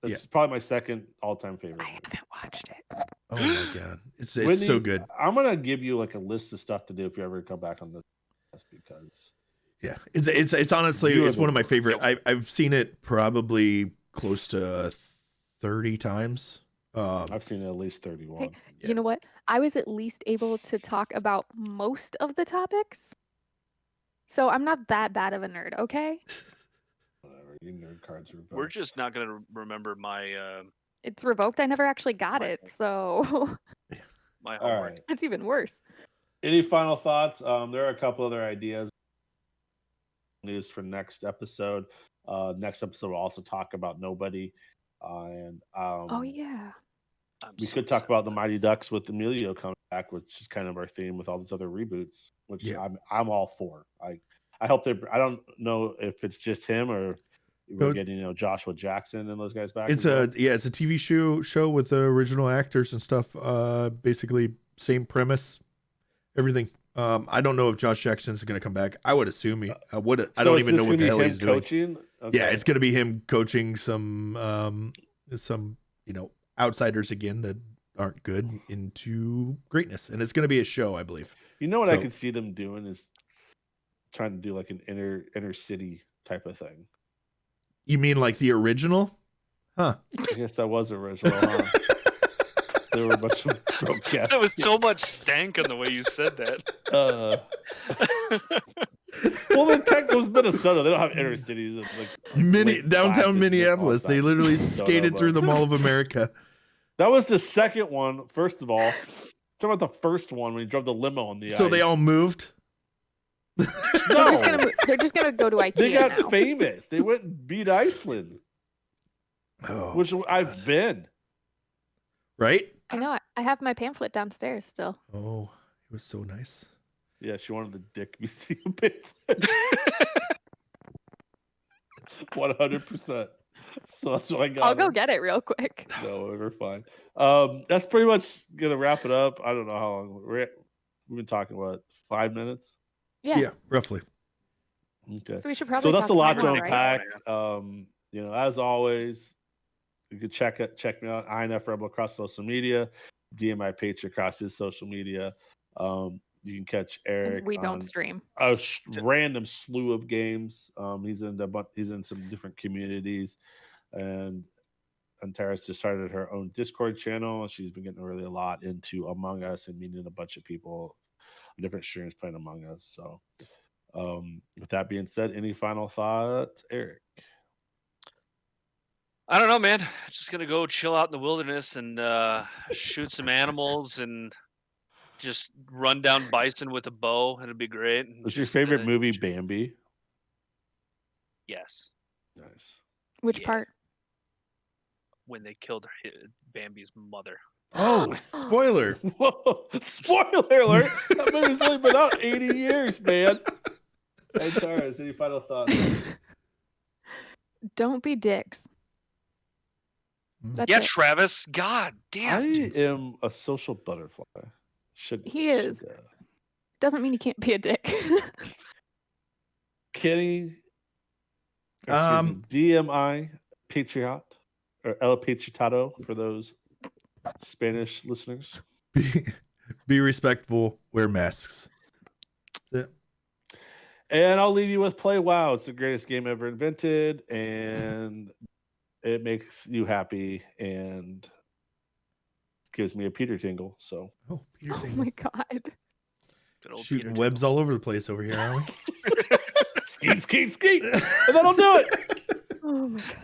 That's Yeah. probably my second all-time favorite. I movie. haven't watched it. Oh my god, it's Whitney, so good. I'm gonna give you like a list of stuff to do if you ever come back on this, because Yeah, it's honestly You are it's one of my the- favorite. I've seen it probably close to 30 times. I've seen it at least 31. Yeah. You know what? I was at least able to talk about most of the topics. So I'm not that bad of a nerd, okay? Whatever, you nerd cards are. We're just not going to remember my It's revoked. I never actually got Right. it. So my All homework. right. it's even worse. Any final thoughts? There are a couple other ideas. News for next episode. Next episode we'll also talk about Nobody, and Oh yeah. I'm we so could talk excited. about the Mighty Ducks with Emilio coming back, which is kind of our theme with all these other reboots, which Yeah. I'm all for. I hope they. I don't know if it's just him or if we're No. getting Joshua Jackson and those guys back. It's as well. it's a TV show with the original actors and stuff. Basically same premise, everything. I don't know if Josh Jackson's going to come back. I would assume he would. I So don't is even know this what the gonna hell be him he's doing. coaching? Yeah, Okay. it's going to be him coaching some outsiders again that aren't good into greatness, and it's going to be a show, I believe. You know what I So- could see them doing is trying to do like an inner city type of thing. You mean like the original? Huh? I guess that was original. Huh? There were a bunch of broke guests. There was so much stank on the way you said that. Well, the tech was Minnesota. They don't have inner cities. Like Downtown classes, Minneapolis. all They that. literally Don't skated know, through but- the Mall of America. That was the second one. First of all, talk about the first one when he drove the limo on the So ice. they all moved. No, They're just gonna go to IKEA they got now. famous. They went and beat Iceland, Oh, which I've been. right? I know. I have my pamphlet downstairs still. Oh, it was so nice. Yeah, she wanted the Dick Museum pamphlet. 100%. So that's what I got. I'll go her. get it real quick. No, we're fine. That's pretty much gonna wrap it up. I don't know how long we've been talking. What, 5 minutes? Yeah. Roughly. Okay. So we should probably. So that's a talk lot about to it, right? unpack. As always, you can check me out, INF Rebel across social media, DMI Patriot across his social media. You can catch Eric. And we on don't stream. a random slew of games. He's in some different communities, and Tara's just started her own Discord channel. She's been getting really a lot into Among Us and meeting a bunch of people, different streams playing Among Us. So, with that being said, any final thoughts, Eric? I don't know, man. Just gonna go chill out in the wilderness and shoot some animals and just run down bison with a bow. It'll be great. And What's your just, favorite movie, Bambi? Yes, Nice. Which Yeah. part? when they killed Bambi's mother. Oh, spoiler. Whoa! Spoiler alert! That movie's only been out 80 years, man. Hey, Tara, any final thoughts? Don't be dicks. That's Yeah, it. Travis. God damn. I am a social butterfly. He is. Doesn't mean you can't be a dick. Kenny, Um, DMI Patriot or El Patriotado for those Spanish listeners. Be respectful. Wear masks. That's it. And I'll leave you with Play WoW. It's the greatest game ever invented, and it makes you happy and gives me a Peter tingle. So Oh, Peter Oh Tingle. my god. Good old Shooting Peter webs all over the place over here, aren't we? skeet, skeet, skeet, and that'll do it. Oh my god.